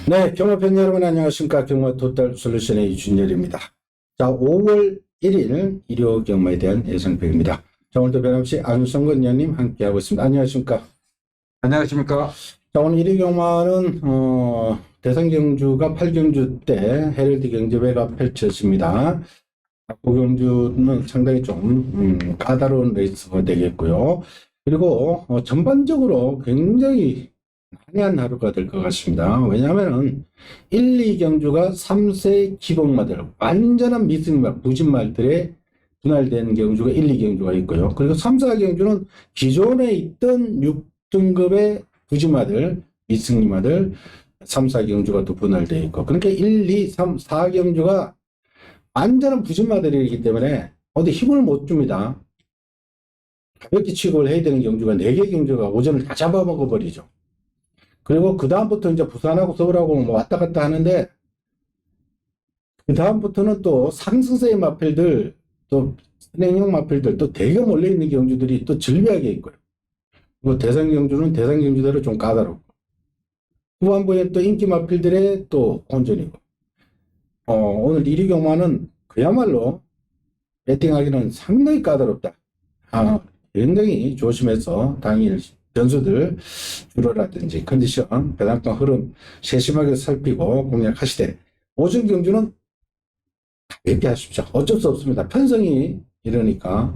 네, 경마팬 여러분 안녕하십니까. 경마 토탈 솔루션의 이준열입니다. 자, 5월 1일 일요 경마에 대한 예상팩입니다. 자, 오늘도 변함없이 안성근 의원님 함께하고 있습니다. 안녕하십니까. 안녕하십니까. 자, 오늘 일요 경마는 대상경주가 8경주 때 헤럴드 경주배가 펼쳐집니다. 그 경주는 상당히 좀 까다로운 레이스가 되겠고요. 그리고 전반적으로 굉장히 한해한 하루가 될 것 같습니다. 왜냐하면 1, 2경주가 3세 기복마들, 완전한 미승마, 부진말들에 분할된 경주가 1, 2경주가 있고요. 그리고 3, 4경주는 기존에 있던 6등급의 부진마들, 미승마들 3, 4경주가 또 분할되어 있고, 그러니까 1, 2, 3, 4경주가 완전한 부진마들이기 때문에 어디 힘을 못 줍니다. 가볍게 취급을 해야 되는 경주가 4개 경주가 오전을 다 잡아먹어 버리죠. 그리고 그 다음부터 이제 부산하고 서울하고 뭐 왔다 갔다 하는데, 그 다음부터는 또 상승세의 마필들, 또 선행형 마필들, 또 되게 몰려있는 경주들이 또 즐비하게 있고요. 그리고 대상 경주는 대상 경주대로 좀 까다롭고, 후반부에 또 인기 마필들의 또 혼전이고, 오늘 1위 경마는 그야말로 배팅하기는 상당히 까다롭다. 굉장히 조심해서 당일 변수들 주로라든지 컨디션, 배당권 흐름 세심하게 살피고 공략하시되, 오전 경주는 가볍게 하십시오. 어쩔 수 없습니다. 편성이 이러니까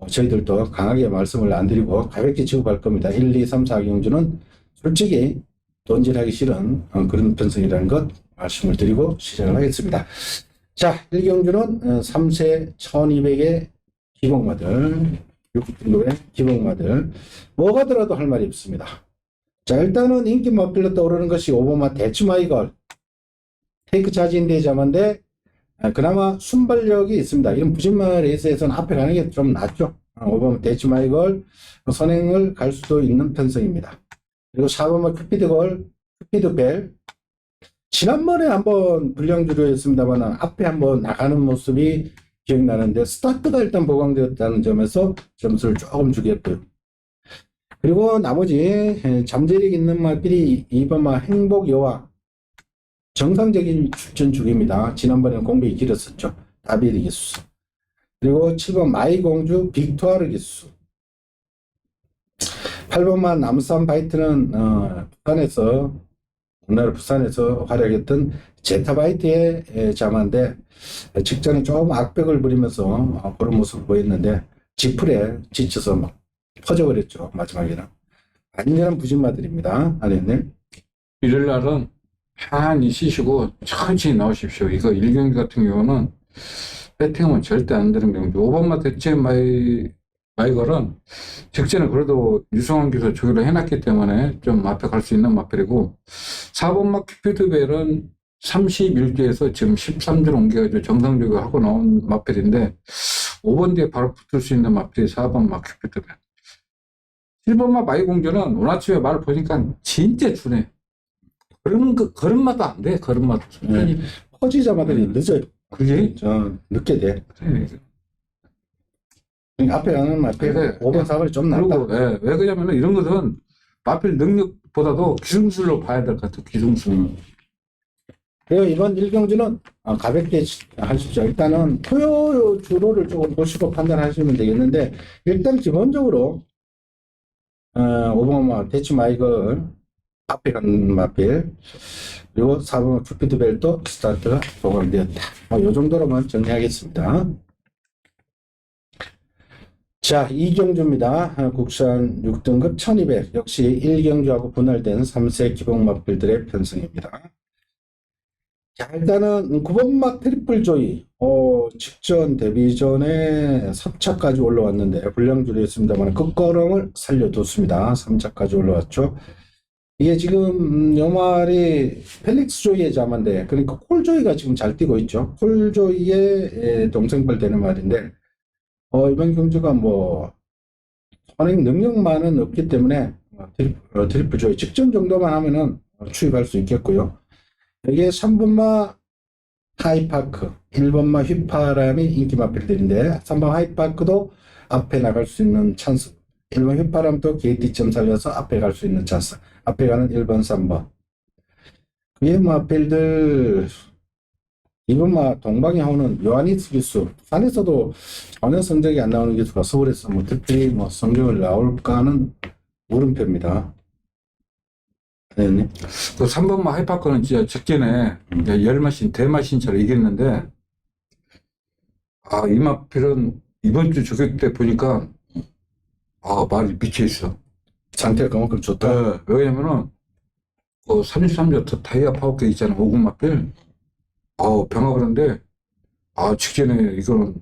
저희들도 강하게 말씀을 안 드리고 가볍게 취급할 겁니다. 1, 2, 3, 4 경주는 솔직히 돈질하기 싫은 그런 편성이라는 것 말씀을 드리고 시작을 하겠습니다. 자, 1경주는 3세 1200의 기복마들, 6등급의 기복마들, 뭐가 들어도 할 말이 없습니다. 자, 일단은 인기 마필로 떠오르는 것이 5번마 대추마이걸, 테이크 차지인데 자만데 그나마 순발력이 있습니다. 이런 부진마 레이스에서는 앞에 가는 게 좀 낫죠. 5번마 대추마이걸 선행을 갈 수도 있는 편성입니다. 그리고 4번마 큐피드벨, 지난번에 한번 불량주로 했습니다만 앞에 한번 나가는 모습이 기억나는데 스타트가 일단 보강되었다는 점에서 점수를 조금 주겠고요. 그리고 나머지 잠재력 있는 마필이 2번마 행복여왕, 정상적인 출전 중입니다. 지난번에는 공백이 길었었죠. 다비리 기수. 그리고 7번 마이공주 빅토아르 기수. 8번마 남산 바이트는 우리나라 부산에서 활약했던 제타바이트의 자마인데, 직전에 조금 악백을 부리면서 그런 모습을 보였는데 지풀에 지쳐서 막 퍼져버렸죠. 마지막에는 완전한 부진마들입니다. 아니네. 일요일 날은 편히 쉬시고 천천히 나오십시오. 이거 1경기 같은 경우는 배팅하면 절대 안 되는 경주. 5번마 대체 마이걸은 직전에 그래도 유성환 기사 조기를 해놨기 때문에 좀 앞에 갈 수 있는 마필이고, 4번마 큐피드벨은 31주에서 지금 13주로 옮겨가지고 정상적으로 하고 나온 마필인데, 5번 뒤에 바로 붙을 수 있는 마필이 4번마 큐피드벨. 7번마 마이공주는 오늘 아침에 말을 보니까 진짜 준해. 걸음마도 안 돼, 걸음마도. 네. 퍼지자마들이 늦어요. 그게? 늦게 돼. 그래. 앞에 가는 마필 5번, 4번이 좀 낫다. 그리고, 왜 그러냐면 이런 것은 마필 능력보다도 기술술로 봐야 될 것 같아, 기술술. 그리고 이번 1경주는 가볍게 하십시오. 일단은 토요 주로를 조금 보시고 판단하시면 되겠는데, 일단 기본적으로 5번마 대치 마이걸 앞에 가는 마필, 그리고 4번마 큐피드벨도 스타트가 보강되었다. 이 정도로만 정리하겠습니다. 자, 2경주입니다. 국산 6등급 1200, 역시 1경주하고 분할된 3세 기복 마필들의 편성입니다. 자, 일단은 9번마 트리플 조이, 직전 데뷔전에 3차까지 올라왔는데 불량주였습니다만 끝걸음을 살려뒀습니다. 3차까지 올라왔죠. 이게 지금 요말이 펠릭스 조이의 자만데, 그러니까 콜 조이가 지금 잘 뛰고 있죠. 콜 조이의 동생벌 되는 말인데, 이번 경주가 뭐 선행 능력만은 없기 때문에 트리플 조이 직전 정도만 하면은 추입할 수 있겠고요. 여기에 3번마 하이파크, 1번마 휘파람이 인기 마필들인데 3번 하이파크도 앞에 나갈 수 있는 찬스, 1번 휘파람도 게이트점 살려서 앞에 갈 수 있는 찬스, 앞에 가는 1번, 3번. 그게 뭐 필들 이번 뭐 동방에 오는 요하니스 기수 산에서도 전혀 성적이 안 나오는 기수가 서울에서 뭐 특별히 뭐 성적을 나올까는 물음표입니다. 네. 그 3번마 하이파크는 진짜 직전에 열마신, 대마신처럼 이겼는데, 이마필은 이번 주 조교 때 보니까, 말이 미쳐있어. 상태가 그만큼 좋다. 네, 왜냐면은, 33조 타이어 파워케 있잖아, 5군 마필. 병합을 하는데, 직전에 이거는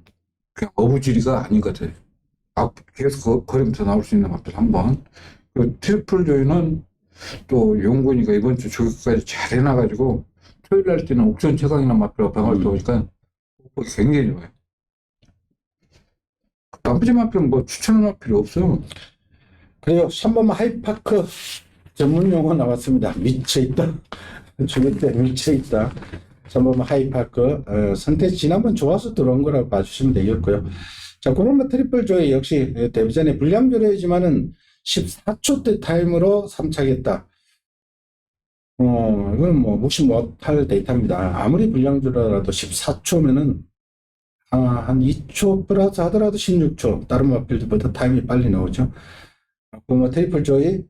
그냥 어부지리가 아닌 것 같아. 계속 걸으면서 나올 수 있는 마필 한 번. 그 트리플 조이는 또 용군이가 이번 주 조교까지 잘 해놔가지고, 토요일 날 때는 옥션 최강이나 마필하고 병합을 떠오니까, 굉장히 좋아요. 나머지 마필은 뭐 추천할 필요 없어요. 그리고 3번만 하이파크 전문 용어 나왔습니다. 미쳐있다. 조교 때 미쳐있다. 3번만 하이파크 선택 지난번 좋아서 들어온 거라고 봐주시면 되겠고요. 자, 9번만 트리플 조이 역시 데뷔전에 불량조례지만은 14초대 타임으로 3차겠다. 이건 뭐 무시 못할 데이터입니다. 아무리 불량조라도 14초면은 한 2초 플러스 하더라도 16초. 다른 마필드보다 타임이 빨리 나오죠. 뭐 트리플 조이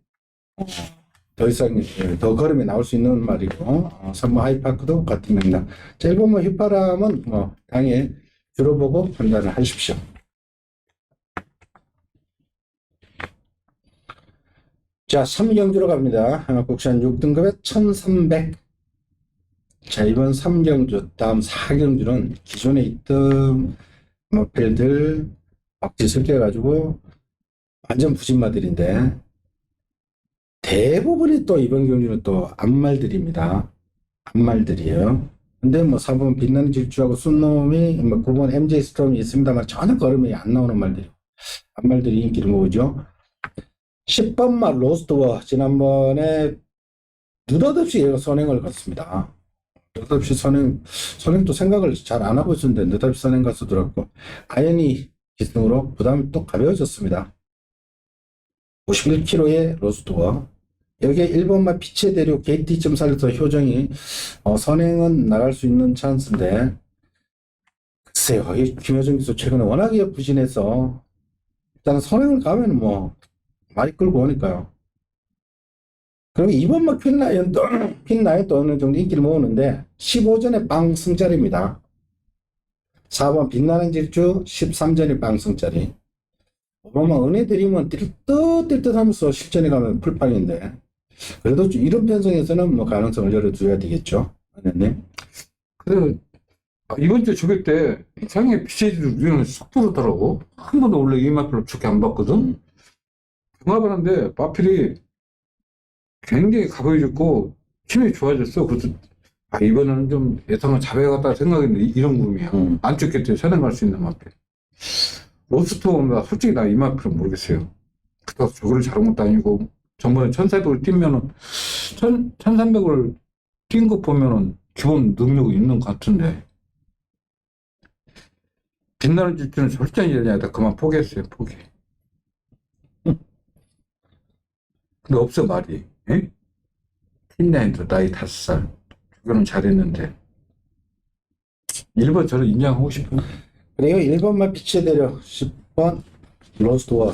더 이상 더 걸음에 나올 수 있는 말이고 3번 하이파크도 같은 겁니다. 자, 1번 휘파람은 당연히 주로 보고 판단을 하십시오. 자, 3경주로 갑니다. 국산 6등급에 1300. 자, 이번 3경주 다음 4경주는 기존에 있던 필들 억지 섞여가지고 완전 부진마들인데 대부분이 또 이번 경주는 또 암말들입니다. 암말들이에요. 근데 뭐 4번 빛나는 질주하고 순놈이 9번 MJ 스톰이 있습니다만 전혀 걸음이 안 나오는 말들이 암말들이 인기를 모으죠. 10번 말 로스트워 지난번에 느닷없이 얘가 선행을 갔습니다. 느닷없이 선행도 생각을 잘 안 하고 있었는데 느닷없이 선행 가서 들었고 아연이 기승으로 부담이 또 가벼워졌습니다. 51kg의 로스트워 여기에 1번만 빛의 대륙 게이트점 살려서 효정이 선행은 나갈 수 있는 찬스인데 글쎄요, 이 김효정 기수 최근에 워낙에 부진해서 일단 선행을 가면 뭐 많이 끌고 오니까요. 그리고 2번만 퀸라이언도 어느 정도 인기를 모으는데 15전에 빵승짜리입니다. 4번 빛나는 질주 13전에 빵승짜리. 5번만 은혜 드리면 띨뜻 하면서 실전에 가면 풀빵인데 그래도 이런 편성에서는 뭐 가능성을 열어줘야 되겠죠. 네. 그래서 이번 주 조교 때 이상하게 비체지도 우리는 쏙 들어오더라고. 한 번도 원래 이 마필로 좋게 안 봤거든. 병합을 하는데 마필이 굉장히 가벼워졌고 힘이 좋아졌어. 그래서 이번에는 좀 예상을 잘해갔다 생각했는데 이런 구름이야. 안 쫓겠대. 선행할 수 있는 마필. 로스트나 솔직히 나 이 마필은 모르겠어요. 그래서 조교를 잘한 것도 아니고 전번에 1400을 뛰면은 1300을 뛴 거 보면은 기본 능력이 있는 것 같은데 빛나는 질주는 절대 아니다. 그만 포기했어요. 포기. 근데 없어 말이. 퀸라인도 나이 5살. 조교는 잘했는데 1번 저를 인정하고 싶어요. 그리고 1번만 빛의 대륙 10번 로스트워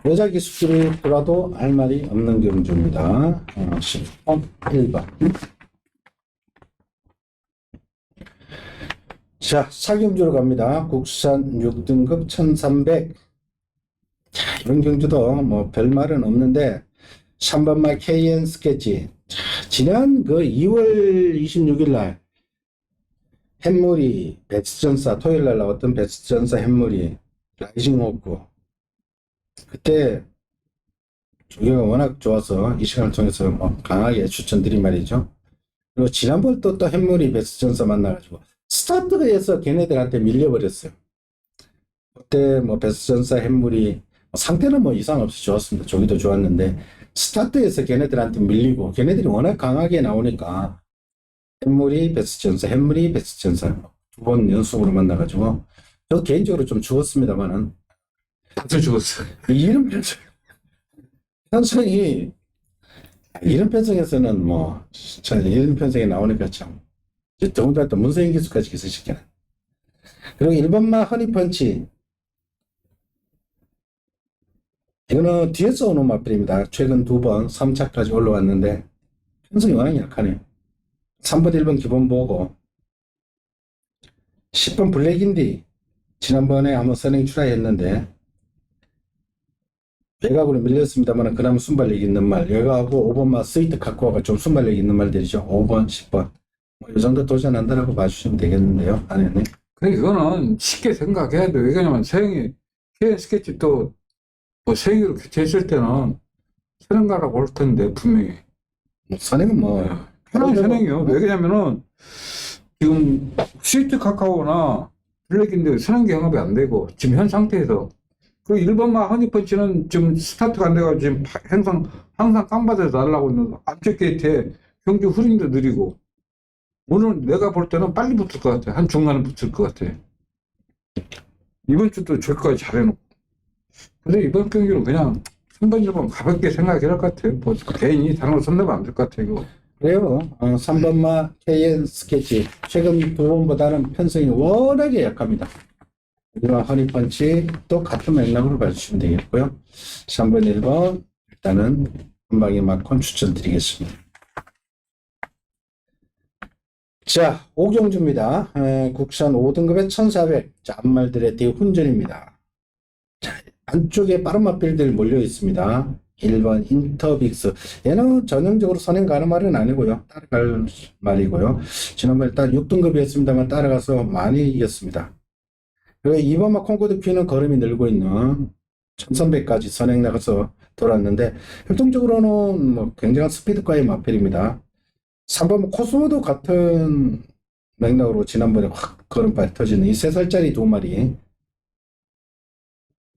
여자 기수들이 돌아도 할 말이 없는 경주입니다. 10번 1번. 자, 4경주로 갑니다. 국산 6등급 1300. 자, 이번 경주도 뭐 별말은 없는데 3번말 KN 스케치. 자, 지난 그 2월 26일 날 햇물이 베스트전사 토요일 날 나왔던 베스트전사 햇물이 라이징 호크 그때 조교가 워낙 좋아서 이 시간을 통해서 뭐 강하게 추천드린 말이죠. 그리고 지난번 또 햇물이 베스트전사 만나가지고 스타트에서 걔네들한테 밀려버렸어요. 그때 뭐 베스트전사 햇물이 상태는 뭐 이상 없이 좋았습니다. 조기도 좋았는데 스타트에서 걔네들한테 밀리고 걔네들이 워낙 강하게 나오니까 햇물이 베스트전사 햇물이 베스트전사 두 번 연속으로 만나가지고 저 개인적으로 좀 죽었습니다만은 다들 죽었어. 이런 현상이 이런 편성에서는 뭐, 진짜 이런 편성이 나오니까 참. 더군다나 또 문서인 기수까지 기술시키는. 그리고 1번마 허니펀치. 이거는 뒤에서 오는 마필입니다. 최근 2번, 3차까지 올라왔는데, 편성이 워낙 약하네요. 3번, 1번 기본 보고, 10번 블랙인디. 지난번에 한번 선행 출하했는데, 외곽으로 밀렸습니다만, 그나마 순발력 있는 말. 외곽하고 5번마 스위트 카코아가 좀 순발력 있는 말들이죠. 5번, 10번. 뭐, 이 정도 도전한다라고 봐주시면 되겠는데요. 아니네. 근데 이거는 쉽게 생각해야 돼. 왜냐면 서영이 KN 스케치 또 뭐 서영이로 교체했을 때는 선행가라고 할 텐데 분명히 선행은 뭐, 편한 선행이요. 왜냐면은 지금 스위트 카카오나 블랙인데 선행 경합이 안 되고 지금 현 상태에서 그 1번마 허니펀치는 지금 스타트가 안 돼가지고 지금 항상 깡받아서 날라고 있는 앞쪽 게이트에 경기 후링도 느리고 오늘 내가 볼 때는 빨리 붙을 것 같아. 한 중간에 붙을 것 같아. 이번 주도 저기까지 잘해놓고. 근데 이번 경기는 그냥 3번, 1번 가볍게 생각해야 할 것 같아요. 뭐 개인이 다른 거 손대면 안 될 것 같아, 이거. 그래요. 3번마 KN 스케치. 최근 2번보다는 편성이 워낙에 약합니다. 이와 허니펀치 또 같은 맥락으로 봐주시면 되겠고요. 3번, 1번 일단은 한 방에 맞건 추천드리겠습니다. 자, 오경주입니다. 국산 5등급의 1400. 자, 앞말들의 대훈전입니다. 자, 안쪽에 빠른 맛빌들 몰려 있습니다. 1번 인터빅스. 얘는 전형적으로 선행 가는 말은 아니고요. 따라갈 말이고요. 지난번에 딱 6등급이었습니다만 따라가서 많이 이겼습니다. 그리고 2번마 콩코드 P는 걸음이 늘고 있는 1300까지 선행 나가서 돌았는데 활동적으로는 뭐 굉장한 스피드과의 마필입니다. 3번 코스모도 같은 맥락으로 지난번에 확 걸음발 터지는 이 3살짜리 2마리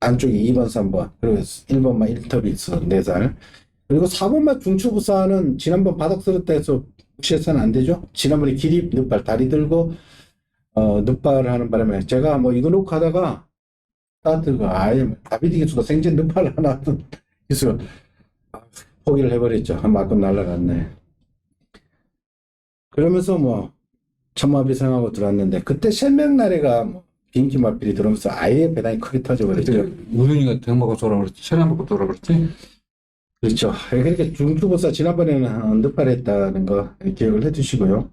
안쪽에 2번, 3번 그리고 1번만 인터빅스 4살 그리고 4번만 중추부사는 지난번 바닥 쓸을 때에서 무시해서는 안 되죠. 지난번에 기립 늑발 다리 들고 늑발을 하는 바람에 제가 뭐 이거 놓고 하다가 스타트가 아예 다비드 기수가 생전 늑발을 하나 하던 기수가 포기를 해버렸죠. 한 맞고 날아갔네. 그러면서 뭐 천마비상하고 들어왔는데 그때 셀맥나래가 뭐 비인기 마필이 들어오면서 아예 배당이 크게 터져버렸죠. 그때 우윤이가 등 먹고 돌아 그랬지? 천연 먹고 돌아 그랬지? 그렇죠. 그렇게 중투보사 지난번에는 늑발했다는 거 기억을 해두시고요.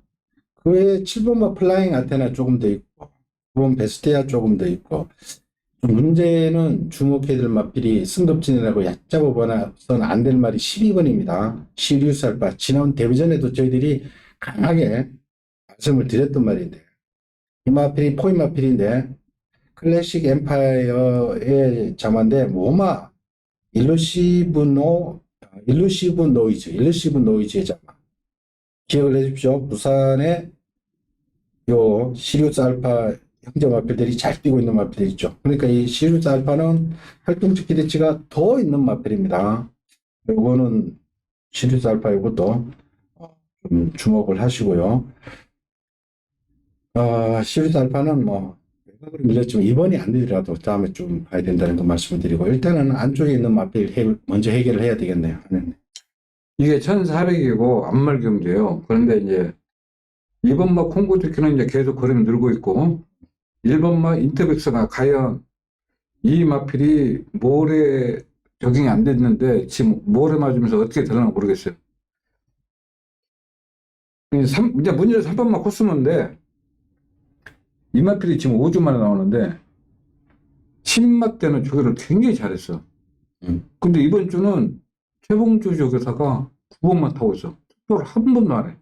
그 외에 7번마 플라잉 아테나 조금 더 있고 9번 베스티아 조금 더 있고 문제는 주목해야 될 마필이 승급진이라고 얕잡아 보나선 안 될 말이 12번입니다. 시리우스 알파 지난 데뷔전에도 저희들이 강하게 말씀을 드렸던 말인데 이 마필이 포인 마필인데 클래식 엠파이어의 자마인데 모마 일루시브 노이즈의 자마 기억을 해주십시오. 부산의 요 시리우스 알파 형제 마필들이 잘 뛰고 있는 마필이 있죠. 그러니까 이 시리우스 알파는 활동적 기대치가 더 있는 마필입니다. 요거는 시리우스 알파 이것도 좀 주목을 하시고요. 시리우스 알파는 뭐 외곽으로 밀렸지만 이번이 안 되더라도 다음에 좀 봐야 된다는 거 말씀을 드리고 일단은 안쪽에 있는 마필 먼저 해결을 해야 되겠네요. 이게 1400이고 앞말 경주예요. 그런데 이제 2번마 콩고드키는 이제 계속 걸음이 늘고 있고 1번마 인터백스가 과연 이 마필이 모래 적용이 안 됐는데 지금 모래 맞으면서 어떻게 되려나 모르겠어요. 이제 문제는 3번마 코스모인데 이 마필이 지금 5주 만에 나오는데 10마 때는 조교를 굉장히 잘했어. 근데 이번 주는 최봉주 조교사가 9번만 타고 있어. 투표를 한 번도 안 해.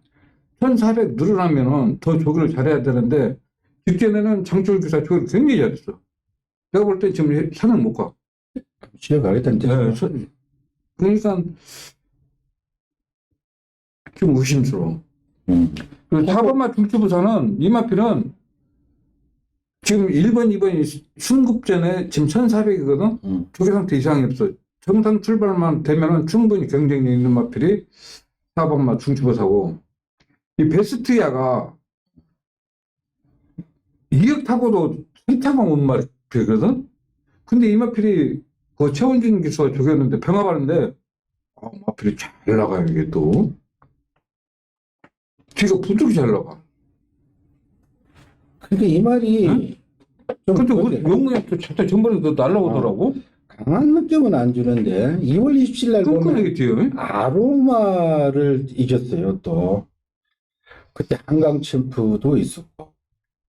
1400 늘어나면은 더 조교를 잘해야 되는데 직전에는 장철 교사 조교를 굉장히 잘했어. 내가 볼 때 지금 산을 못 가. 쉬어가겠다는데. 네, 그러니까 좀 의심스러워. 그리고 4번마 중추부사는 이 마필은 지금 1번, 2번이 순급전에 지금 1400이거든? 조교 상태 이상이 없어. 정상 출발만 되면은 충분히 경쟁력 있는 마필이 4번마 중추부사고 이 베스트야가 2억 타고도 3타만 온 마필이거든? 근데 이 마필이 그 최원준 기수가 조교였는데 병합하는데 마필이 잘 나가요, 이게 또. 뒤가 부드럽게 잘 나가. 그러니까 이 말이 응? 좀 근데 그렇게 영웅이 진짜 전번에 또 날라오더라고. 강한 느낌은 안 주는데 2월 27일 날 보면 끈끈하게 뛰어요. 아로마를 이겼어요. 또 그때 한강 챔프도 있었고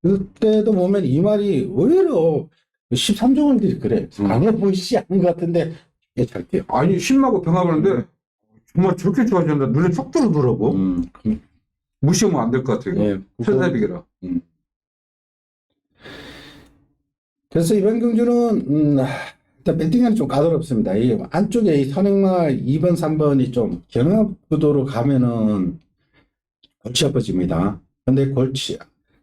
그때도 보면 이 말이 의외로 13종원들이 그래 강해 보이지 않은 것 같은데 이게 잘 뛰어. 아니, 신나고 병합하는데 정말 저렇게 좋아졌는데 눈에 쏙 들어오더라고. 무시하면 안 될 것 같아요. 예, 천사백이라. 그래서 이번 경주는 일단 배팅은 좀 까다롭습니다. 이 안쪽에 이 선행마 2번, 3번이 좀 경합 구도로 가면은 골치 아파집니다. 근데 골치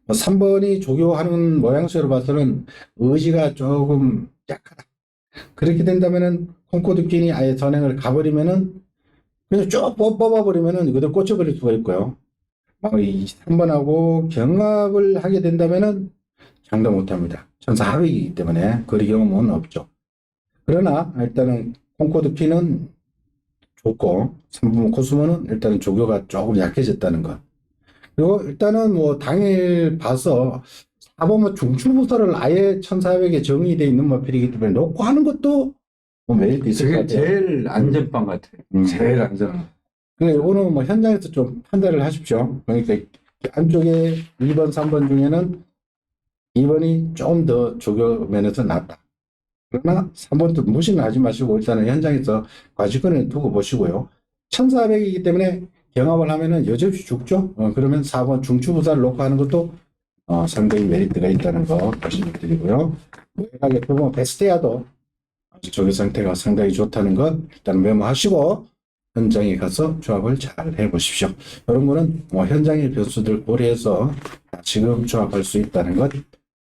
3번이 조교하는 모양새로 봐서는 의지가 조금 약하다. 그렇게 된다면은 콩코드끼니 아예 선행을 가버리면은 그냥 쭉 뽑아버리면은 이거들 꽂혀버릴 수가 있고요. 이 3번하고 경합을 하게 된다면은 장담 못합니다. 1400이기 때문에 거리 경험은 없죠. 그러나 일단은 콩코드키는 좋고 3번 코스모는 일단은 조교가 조금 약해졌다는 것. 그리고 일단은 뭐 당일 봐서 4번 중추부서를 아예 1400에 정의되어 있는 마필이기 때문에 놓고 하는 것도 뭐 메리트 있을 것 그게 같아요. 제일 안전빵 같아. 제일 안전. 근데 이거는 뭐 현장에서 좀 판단을 하십시오. 그러니까 안쪽에 2번, 3번 중에는 2번이 좀 더 조교 면에서 낫다. 그러나 3번도 무시는 하지 마시고 일단은 현장에서 과실권을 두고 보시고요. 1400이기 때문에 경합을 하면은 여지없이 죽죠. 그러면 4번 중추부사를 놓고 하는 것도 상당히 메리트가 있다는 거 말씀을 드리고요. 무난하게 보면 베스트야도 조교 상태가 상당히 좋다는 것 일단 메모하시고 현장에 가서 조합을 잘 해보십시오. 이런 거는 현장의 변수들 고려해서 지금 조합할 수 있다는 것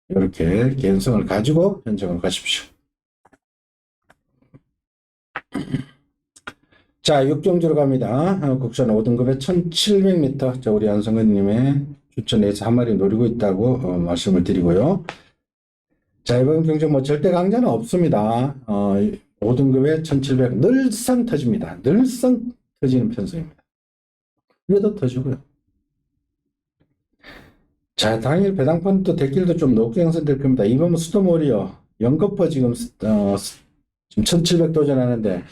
이렇게 개연성을 가지고 현장을 가십시오. 자, 6경주로 갑니다. 국산 5등급에 1700m. 자, 우리 안성근님의 추천에서 한 마리 노리고 있다고 말씀을 드리고요. 자, 이번 경주 뭐 절대 강자는 없습니다. 5등급에 1700 늘상 터집니다. 늘상 터지는 편성입니다. 그래도 터지고요. 자, 당일 배당권도 대길도 좀 높게 형성될 겁니다. 이번 수도모리어 연거퍼 지금 1700 도전하는데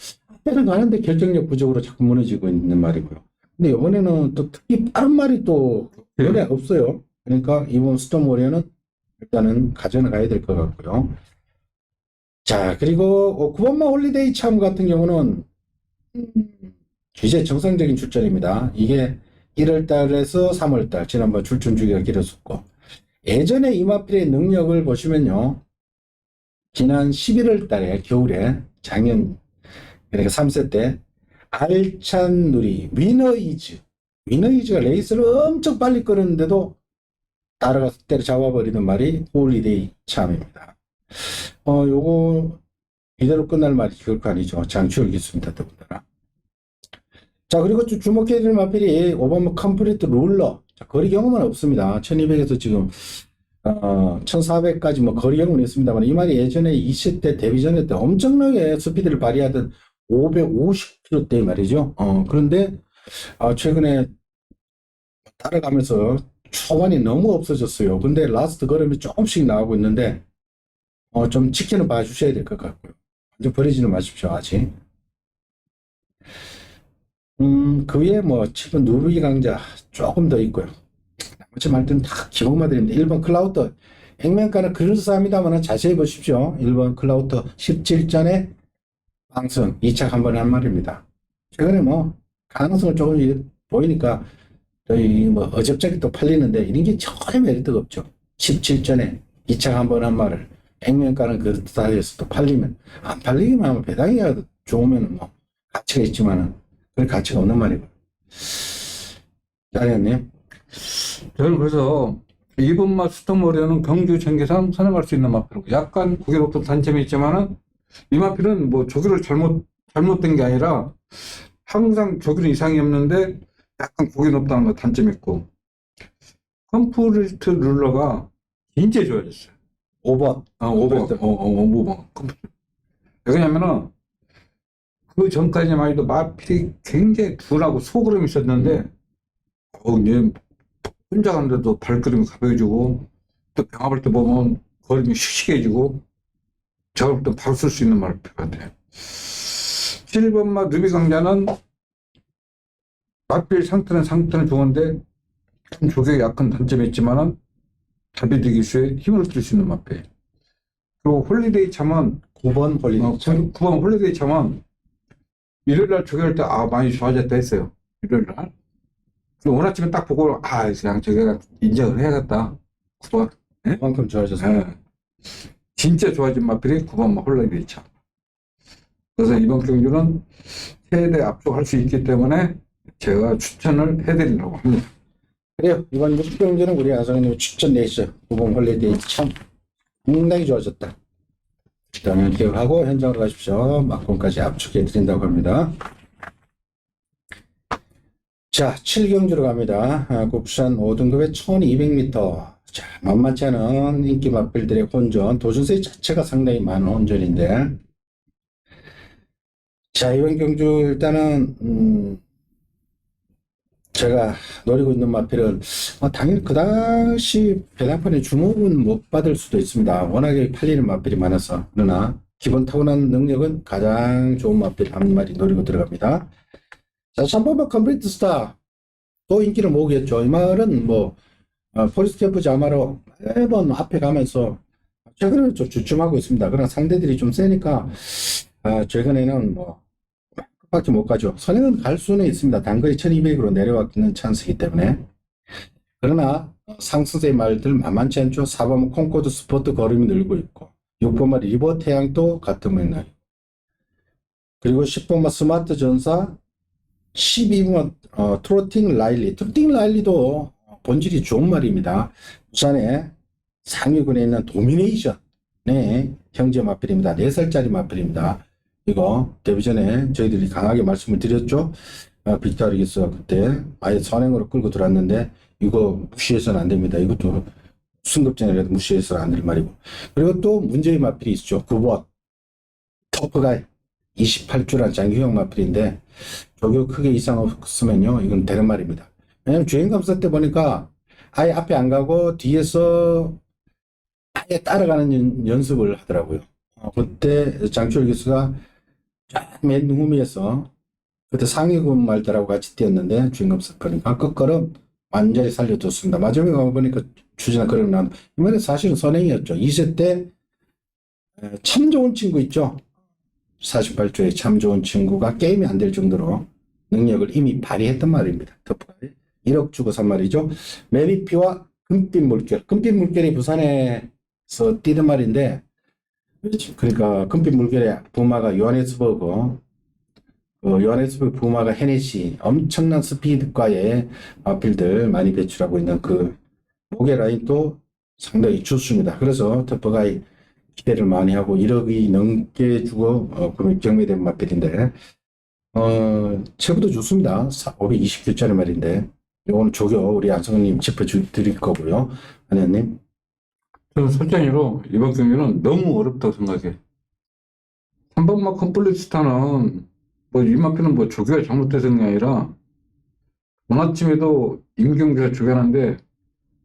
때는 가는데 결정력 부족으로 자꾸 무너지고 있는 말이고요. 근데 이번에는 또 특히 빠른 말이 또 연애 없어요. 그러니까 이번 수도모리어는 일단은 가져가야 될 것 같고요. 자, 그리고 9번마 홀리데이 참 같은 경우는 이제 정상적인 출전입니다. 이게 1월 달에서 3월 달 지난번 출전 주기가 길었었고 예전에 이마필의 능력을 보시면요. 지난 11월 달에 겨울에 작년 그러니까 3세 때 알찬 누리 위너이즈가 레이스를 엄청 빨리 끌었는데도 따라가서 때려잡아버리는 말이 홀리데이 참입니다. 요거 이대로 끝날 말이 결코 아니죠. 장추열 기수입니다. 더군다나. 자, 그리고 주목해야 될 마필이 5번 컴플리트 룰러. 자, 거리 경험은 없습니다. 1200에서 지금 1400까지 뭐 거리 경험은 있습니다만 이 말이 예전에 20대 데뷔전에 때 엄청나게 스피드를 발휘하던 550km대 말이죠. 그런데 최근에 따라가면서 초반이 너무 없어졌어요. 근데 라스트 걸음이 조금씩 나오고 있는데 좀 지켜는 봐주셔야 될 것 같고요. 완전 버리지는 마십시오. 아직. 그 위에 뭐 7번 누르기 강자 조금 더 있고요. 나머지 말들은 다 기본만 드립니다. 1번 클라우터 액면가는 그럴싸합니다만 자세히 보십시오. 1번 클라우터 17전에 방승 2착 한 번에 한 말입니다. 최근에 뭐 가능성을 조금 보이니까 저희 뭐 어접작이 또 팔리는데 이런 게 전혀 메리트가 없죠. 17전에 2착 한 번 한 말을 액면가는 그럴싸해서 또 팔리면 안 팔리기만 하면 배당이가 좋으면 뭐 가치가 있지만은 그 가치가 없는 말이고. 자리님. 저는 그래서 2번마 수도모리어는 경주 전개상 선행할 수 있는 마필이고 약간 고개 높은 단점이 있지만은 이 마필은 뭐 조기를 잘못된 게 아니라 항상 조기는 이상이 없는데 약간 고개 높다는 거 단점이 있고 컴플리트 룰러가 굉장히 좋아졌어요. 5번. 5번. 5번. 왜냐면은 그 전까지만 해도 마필이 굉장히 둔하고 소그름이 있었는데, 이제 혼자 가는데도 발걸음이 가벼워지고, 또 병합할 때 보면 걸음이 씩씩해지고, 제가 볼 때 바로 쓸 수 있는 마필 같아요. 7번마 누비 강자는 마필 상태는 좋은데, 좀 조격에 약한 단점이 있지만은, 다비드 기수에 힘을 줄 수 있는 마필. 그리고 홀리데이 참은 9번 홀리데이 참. 9번 홀리데이 참은 일요일날 조교할 때 많이 좋아졌다 했어요. 일요일날. 그리고 오늘 아침에 딱 보고 그냥 저기가 인정을 해야겠다. 9번. 그만큼 좋아졌어요. 진짜 좋아진 마필이 9번 홀리데이 참. 그래서 이번 경주는 최대 압축할 수 있기 때문에 제가 추천을 해드리려고 합니다. 그래요. 이번 6경주는 우리 아성님 추천 내있어요. 9번 홀리데이 참 상당히 좋아졌다. 일단은 기억하고 현장으로 가십시오. 막공까지 압축해 드린다고 합니다. 자, 7경주로 갑니다. 국산 5등급의 1200m. 자, 만만치 않은 인기 마필들의 혼전. 도전세 자체가 상당히 많은 혼전인데. 자, 이번 경주 일단은, 제가 노리고 있는 마필은 당연히 그 당시 배당판에 주목은 못 받을 수도 있습니다. 워낙에 팔리는 마필이 많아서. 그러나 기본 타고난 능력은 가장 좋은 마필 한 마리 노리고 들어갑니다. 자, 3번만 컴플리트 스타. 또 인기를 모으겠죠. 이 말은 포리스 캠프 자마로 매번 앞에 가면서 최근에는 좀 주춤하고 있습니다. 그러나 상대들이 좀 세니까 최근에는 밖에 못 가죠. 선행은 갈 수는 있습니다. 단거리 1200으로 내려왔는 찬스이기 때문에. 그러나 상승세 말들 만만치 않죠. 4번 콩코드 스포트 걸음이 늘고 있고 6번 말 리버 태양도 같은 맥락. 그리고 10번 스마트 전사, 12번 트로팅 라일리. 트로팅 라일리도 본질이 좋은 말입니다. 부산에 상위군에 있는 도미네이션의 형제 마필입니다. 4살짜리 마필입니다. 이거 데뷔 전에 저희들이 강하게 말씀을 드렸죠. 빅타리기스 그때 아예 선행으로 끌고 들어왔는데 이거 무시해서는 안 됩니다. 이것도 승급전이라도 무시해서는 안 될 말이고. 그리고 또 문제의 마필이 있죠. 9번 터프가이 28주란 장기형 마필인데 조교 크게 이상 없으면요 이건 되는 말입니다. 왜냐면 주행감사 때 보니까 아예 앞에 안 가고 뒤에서 아예 따라가는 연습을 하더라고요. 그때 장철 기수가 맨 후미에서 그때 상위군 말들하고 같이 뛰었는데 주행감사 그러니까 끝걸음 완전히 살려줬습니다. 마지막에 가보니까 추진한 걸음 나온 이 말은 사실은 선행이었죠. 2세 때 참 좋은 친구 있죠. 48조에 참 좋은 친구가 게임이 안 될 정도로 능력을 이미 발휘했단 말입니다. 터프가이 1억 주고 산 말이죠. 메리피와 금빛 물결. 금빛 물결이 부산에서 뛰던 말인데 그러니까 금빛 물결의 부마가 요하네스버그 요하네스버그 부마가 헤네시 엄청난 스피드과의 마필들 많이 배출하고 있는 그 목의 라인도 상당히 좋습니다. 그래서 터프가이 기대를 많이 하고 1억이 넘게 주고 경매된 마필인데 체부도 좋습니다. 520교짜리 말인데 이거는 조교 우리 안성님 짚어드릴 거고요. 안현님. 저는 솔직히로 이번 경기는 너무 어렵다고 생각해. 3번마 컴플리트 스타는 이 마필은 조교가 잘못돼서 게 아니라 오늘 아침에도 임경주가 조교하는데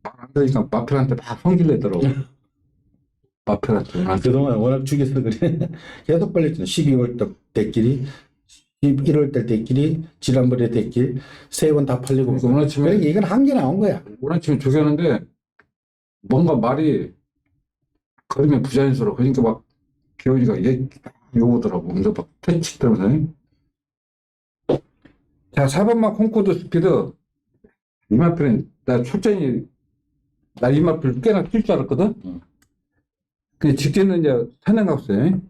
말 안 들으니까 마필한테 막 성질내더라고. 마필한테. 그동안 워낙 죽여서 그래. 계속 걸렸잖아. 12월 때끼리 11월 때끼리 지난번에 때끼리 세 번 다 팔리고. 그러니까 오늘 아침에 그러니까 이건 한개 나온 거야. 오늘 아침에 조교하는데 뭔가 말이 걸으면 부자연스러워. 그러니까 막 기훈이가 얘 요거더라고. 그래서 막 퇴치더라면서. 자, 4번마 콩코드 스피드. 이 마필은 나 초전이 나 이 마필 꽤나 뛸 줄 알았거든. 근데 직전에 이제 산행 갔어요.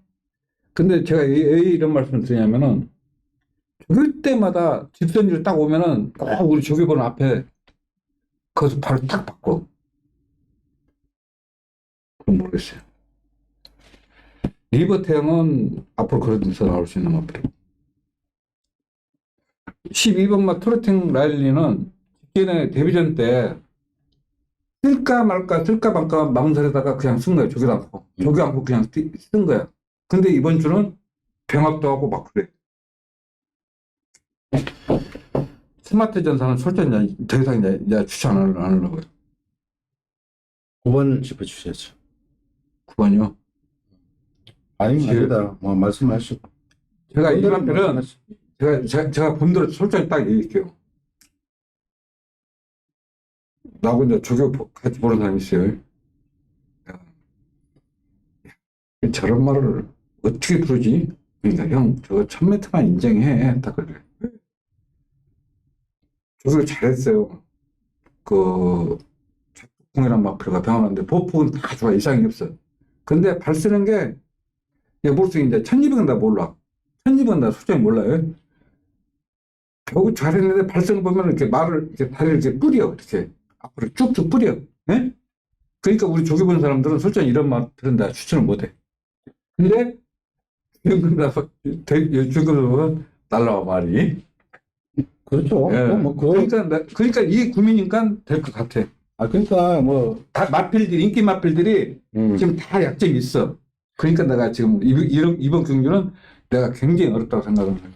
근데 제가 왜 이런 말씀을 드리냐면은 조교 때마다 직선주를 딱 오면은 꼭 우리 조교번 앞에 거기서 바로 딱 바꿔. 그건 모르겠어요. 리버 태양은 앞으로 그러면서 나올 수 있는 마필이고 12번마 트로팅 라일리는 직전에 데뷔전 때 쓸까 말까 망설이다가 그냥 쓴 거예요. 조교 않고 그냥 쓴 거야. 근데 이번 주는 병합도 하고 막 그래. 스마트 전사는 솔직히 더 이상 이제 추천 안 하려고요. 9번을 짚어주셔야죠. 9번이요. 아니면 지금- 아니다. 뭐 말씀하시고. 제가 이 본대로 마필은 말씀하시고. 제가 본대로 솔직히 딱 얘기할게요. 나하고 이제 조교 같이 보는 사람이 있어요. 야, 저런 말을 어떻게 부르지? 그러니까 형, 저거 1000m만 인정해. 딱 그래. 조교 잘했어요. 그, 작품이란 마필가 병하는데 보폭은 다 좋아. 이상이 없어. 근데 발 쓰는 게, 모르겠어. 이제 1200은 다 몰라. 1200은 다 솔직히 몰라요. 겨우 잘했는데 발 쓰는 거 보면 이렇게 말을, 이렇게 다리를 이렇게 뿌려. 이렇게. 앞으로 쭉쭉 뿌려. 예? 그러니까 우리 조교 본 사람들은 솔직히 이런 말 들은다 추천을 못 해. 근데 중금다 보면 날라와 말이. 그렇죠. 예. 뭐, 그거, 그러니까 이 구미니까 될 것 같아. 그러니까 뭐, 다 마필들이 인기 마필들이 지금 다 약점이 있어. 그러니까 내가 지금 이번 경주는 내가 굉장히 어렵다고 생각합니다.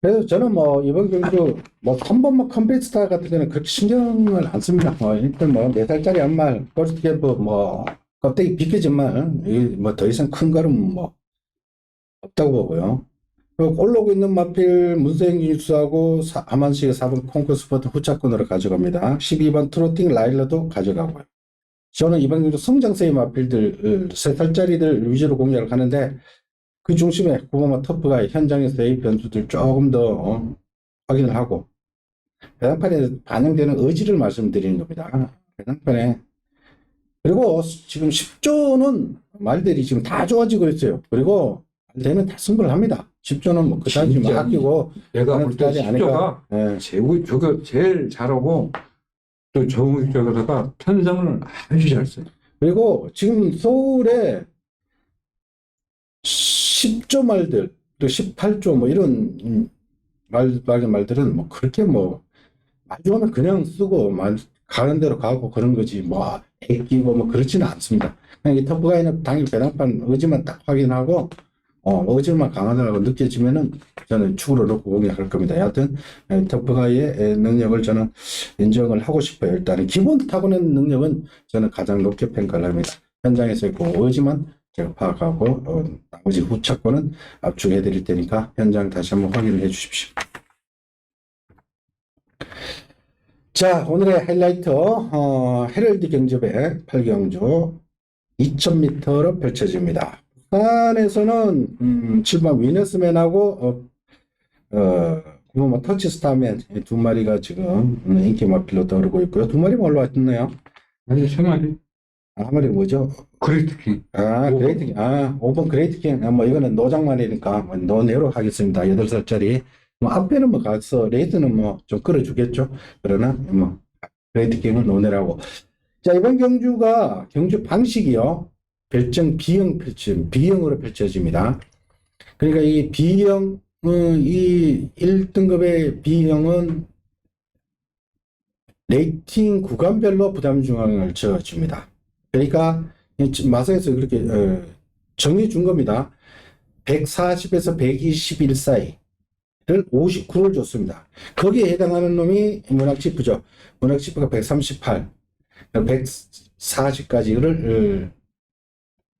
그래서 저는 뭐, 이번 경주, 뭐, 3번 컴베스타 같은 경우는 그렇게 신경을 안 씁니다. 뭐, 일단 뭐, 4살짜리 한 말, 골스캠프 뭐, 껍데기 벗겨진 말, 뭐, 더 이상 큰 걸음 뭐, 없다고 보고요. 그리고 올라오고 있는 마필 문세영 기수하고 하만식의 4번 콩쿠스포트 후차권으로 가져갑니다. 12번 트로팅 라일러도 가져가고요. 저는 이번 경주 성장세의 마필들, 3살짜리들 위주로 공략을 하는데, 그 중심에 구보마 터프가 현장에서의 변수들 조금 더 확인을 하고 배당판에 반영되는 의지를 말씀드리는 겁니다. 배당판에. 그리고 지금 10조는 말들이 지금 다 좋아지고 있어요. 그리고 말되면 다 승부를 합니다. 10조는 뭐 그다지 뭐 진짜 아끼고 내가 하는 볼 때 스타일이 아니까. 10조가 예. 조교 제일 잘하고 또 정우익 조교사가 편성을 아주 잘 써요. 그리고 지금 서울에 10조 말들 또 18조 뭐 이런 말들은 뭐 그렇게 뭐 말 좋으면 그냥 쓰고 말 가는 대로 가고 그런 거지 뭐 애끼고 뭐 그렇지는 않습니다. 그냥 이 터프가이는 당일 배당판 의지만 딱 확인하고 의지만 강하다고 느껴지면은 저는 축으로 놓고 공략할 겁니다. 여하튼 터프가이의 능력을 저는 인정을 하고 싶어요. 일단은 기본 타고난 능력은 저는 가장 높게 평가를 합니다. 현장에서 있고 의지만 제가 파악하고 나머지 후차권은 압축해 드릴 테니까 현장 다시 한번 확인을 해 주십시오. 자, 오늘의 하이라이트 헤럴드 경접의 8경주 2000m로 펼쳐집니다. 부산에서는 7번 위너스맨하고 9번 터치스타맨 두 마리가 지금 인기 마필로 떠오르고 있고요. 두 마리만 올라왔네요. 아니, 세 마리. 한 마리 뭐죠? 그레이트킹. 그레이트 킹. 5번 그레이트 킹. 뭐 이거는 노장만이니까 뭐 노네로 하겠습니다. 8살짜리. 뭐 앞에는 뭐 가서 레이드는 뭐 좀 끌어주겠죠. 그러나 뭐 그레이트 킹은 노네라고. 자, 이번 경주가 경주 방식이요. 별정 B형으로 펼쳐집니다. 그러니까 이 B형, 이 1등급의 B형은 레이팅 구간별로 부담 중앙을 지어줍니다. 그러니까 마사에서 그렇게 정해 준 겁니다. 140에서 121 사이를 59를 줬습니다. 거기에 해당하는 놈이 문학치프죠. 문학치프가 138, 140까지를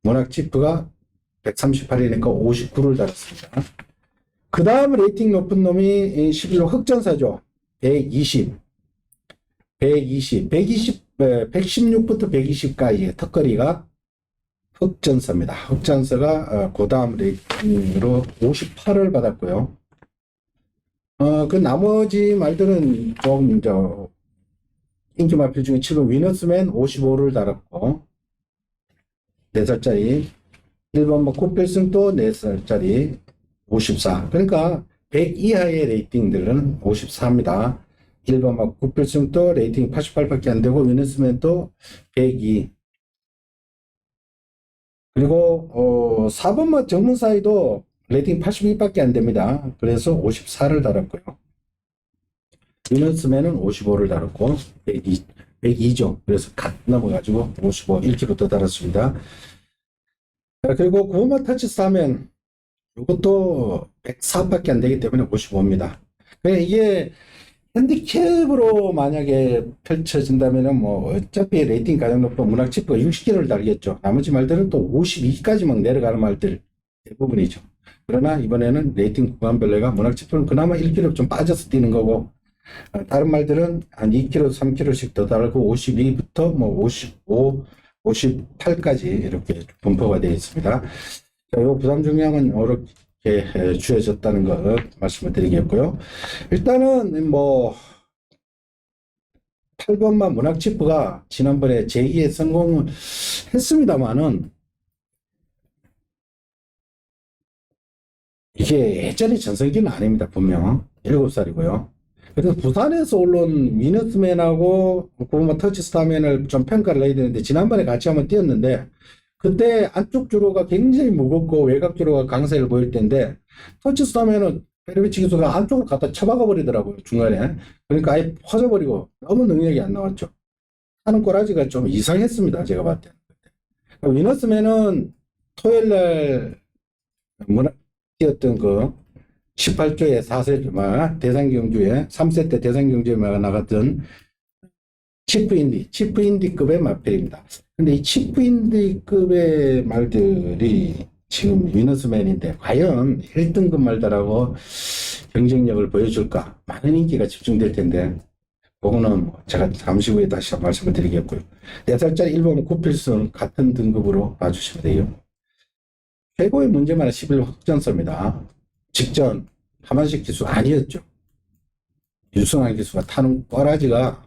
문학치프가 138이니까 59를 달았습니다. 그 다음 레이팅 높은 놈이 11호 흑전사죠. 120, 116부터 120까지의 턱걸이가 흑전사입니다. 흑전사가 그 다음 레이팅으로 58을 받았고요. 그 나머지 말들은 조금 인기 마필 중에 7번 위너스맨 55를 달았고 4살짜리 1번 뭐 코필승도 4살짜리 54. 그러니까 100 이하의 레이팅들은 54입니다. 1번 막 구필승도 레이팅 88밖에 안 되고 위너스맨도 102. 그리고 4번 막 전문사이도 레이팅 82밖에 안 됩니다. 그래서 54를 달았고요. 위너스맨은 55를 달았고 102죠. 그래서 갓 넘어가지고 55, 1kg 더 달았습니다. 그리고 구호마 터치스 하면 이것도 104밖에 안 되기 때문에 55입니다. 그러니까 이게 핸디캡으로 만약에 펼쳐진다면은 뭐 어차피 레이팅 가장 높은 문학 치프가 60km를 달겠죠. 나머지 말들은 또 52까지 막 내려가는 말들 대부분이죠. 그러나 이번에는 레이팅 구간별로가 문학 치프는 그나마 1km 좀 빠져서 뛰는 거고, 다른 말들은 한 2km, 3km씩 더 달고 52부터 뭐 55, 58까지 이렇게 분포가 되어 있습니다. 자, 요 부담 중량은 이렇게 주어졌다는 거 말씀을 드리겠고요. 일단은 뭐 8번만 문학치프가 지난번에 제2의 성공을 했습니다만은 이게 예전의 전성기는 아닙니다. 분명 7살이고요. 그래서 부산에서 올라온 위너스맨하고 고구마 터치스타맨을 좀 평가를 해야 되는데, 지난번에 같이 한번 뛰었는데 그때 안쪽 주로가 굉장히 무겁고 외곽 주로가 강세를 보일 텐데, 터치스타맨은 페르비치 기수가 안쪽으로 갖다 쳐박아 버리더라고요, 중간에. 그러니까 아예 퍼져버리고 너무 능력이 안 나왔죠. 하는 꼬라지가 좀 이상했습니다, 제가 봤을 때. 위너스맨은 토요일날 뛰었던 그 18조의 4세 대상경주에 3세 때 대상경주에 나갔던 치프인디급의 마필입니다. 근데 이 치프인디급의 말들이 지금 위너스맨인데 과연 1등급 말들하고 경쟁력을 보여줄까? 많은 인기가 집중될 텐데 그거는 뭐 제가 잠시 후에 다시 말씀을 드리겠고요. 4살짜리 일본 구필승 같은 등급으로 봐주시면 돼요. 최고의 문제만 11호 흑전서입니다. 직전 하만식 기수 아니었죠. 유승환 기수가 타는 꼬라지가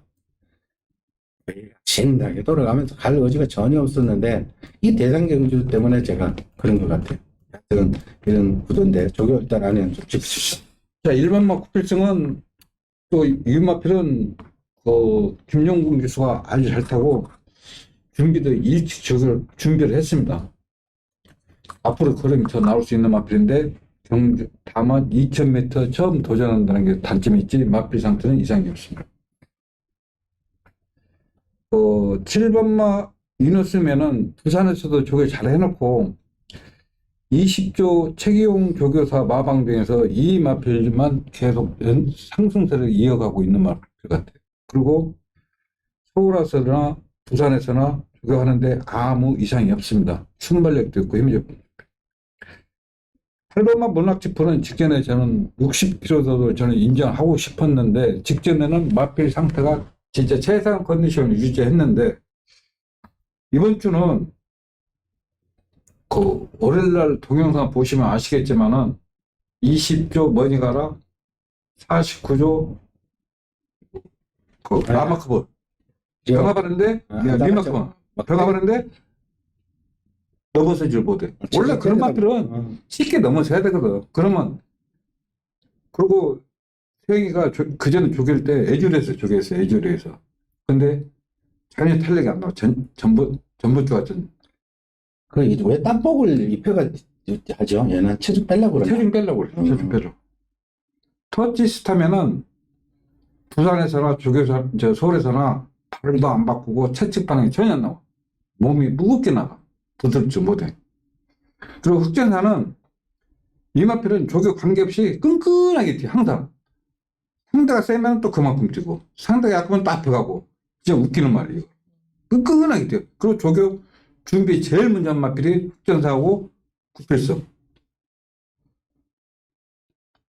신나게 돌아가면서 갈 의지가 전혀 없었는데, 이 대상경주 때문에 제가 그런 것 같아요. 하여튼 이런 구도인데 조교 일단 안에 좀 짚으십시오. 자, 일반마 쿠필승은 또 유마필은 그 김용gun 기수가 아주 잘 타고 준비도 일찍 저걸 준비를 했습니다. 앞으로 걸음이 더 나올 수 있는 마필인데 경주 다만 2000m 처음 도전한다는 게 단점이 있지 마필 상태는 이상이 없습니다. 7번마 위너스면은 부산에서도 조교 잘 해놓고 20조 최기용 조교사 마방등에서 이 마필만 계속 상승세를 이어가고 있는 마필 같아요. 그리고 서울 와서나 부산에서나 조교하는데 아무 이상이 없습니다. 순발력도 있고 힘이 좋고. 8번마 문학지프는 직전에 저는 60km도 저는 인정하고 싶었는데, 직전에는 마필 상태가 진짜 최상 컨디션을 유지했는데, 이번 주는 그 월요일날 동영상 보시면 아시겠지만은 20조 머니가라 49조 그 라마크본 병가버는데 리마크본 병가버는데 넘어서질 못해. 원래 그런 마필은 쉽게 넘어서야 되거든. 그러면 그리고 세영이가 그전에 조교할 때 애주리에서 조교했어요. 애주리에서. 근데 전혀 탄력이 안 나와. 전부주가 왜 땀복을 입혀가 하죠? 얘는 체중 빼려고 그러나? 체중 빼려고 그래. 체중 빼려고. 터치스타면은 부산에서나 조교사, 서울에서나 발도 안 바꾸고 채찍 반응이 전혀 안 나와. 몸이 무겁게 나가. 부드럽지 못해. 그리고 흑전사는 이마필은 조교 관계없이 끈끈하게 뛰어. 항상. 상대가 세면 또 그만큼 뛰고, 상대가 약하면 또 앞에 가고. 진짜 웃기는 말이에요. 끈끈하게 뛰어. 그리고 조교 준비 제일 먼저 한 마필이 흑전사하고 구필승.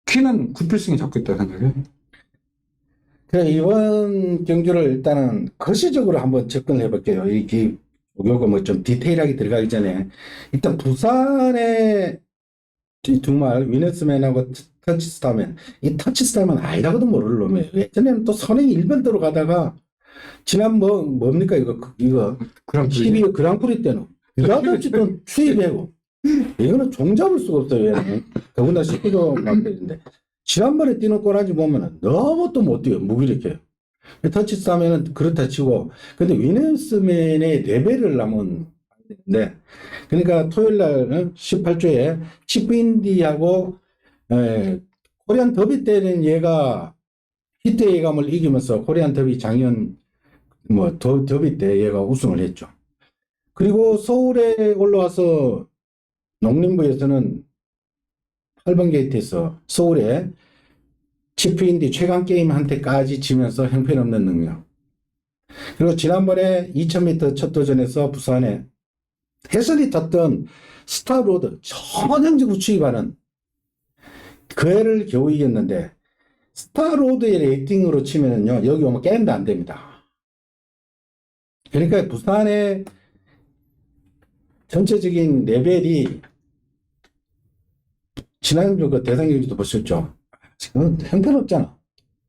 키는 구필승이 잡고 있다고 생각해. 그래, 이번 경주를 일단은 거시적으로 한번 접근을 해볼게요. 이게 조교가 뭐 좀 디테일하게 들어가기 전에 일단 부산에 정말 위너스맨하고 터치스타맨, 이 터치스타맨 아니라고도 모를 놈이에요. 예전에는 또 선행이 일변도로 가다가 지난 뭡니까 이거 그랑프리 12월 그랑프리 때는 느닷없이 또 추입하고, 이거는 종잡을 수가 없어요. 얘는 더군다나 19조 막대인데 지난번에 뛰는 꼬라지 보면은 너무 또 못 뛰어요. 무기력해요. 터치스타면은 그렇다 치고, 근데 위너스맨의 레벨을 하면 안 되는데, 그러니까 토요일날 18조에 치프인디하고 코리안 더비 때는 얘가 히트 예감을 이기면서 코리안 더비 작년 더비 때 얘가 우승을 했죠. 그리고 서울에 올라와서 농림부에서는 8번 게이트에서 서울에 치프인디 최강 게임한테까지 지면서 형편없는 능력. 그리고 지난번에 2000m 첫 도전에서 부산에 해설이 탔던 스타로드 전형적으로 추입하는 그 애를 겨우 이겼는데 스타로드의 레이팅으로 치면은요 여기 오면 게임도 안 됩니다. 그러니까 부산의 전체적인 레벨이 지난주 그 대상 경기도 보셨죠? 지금 형편없잖아.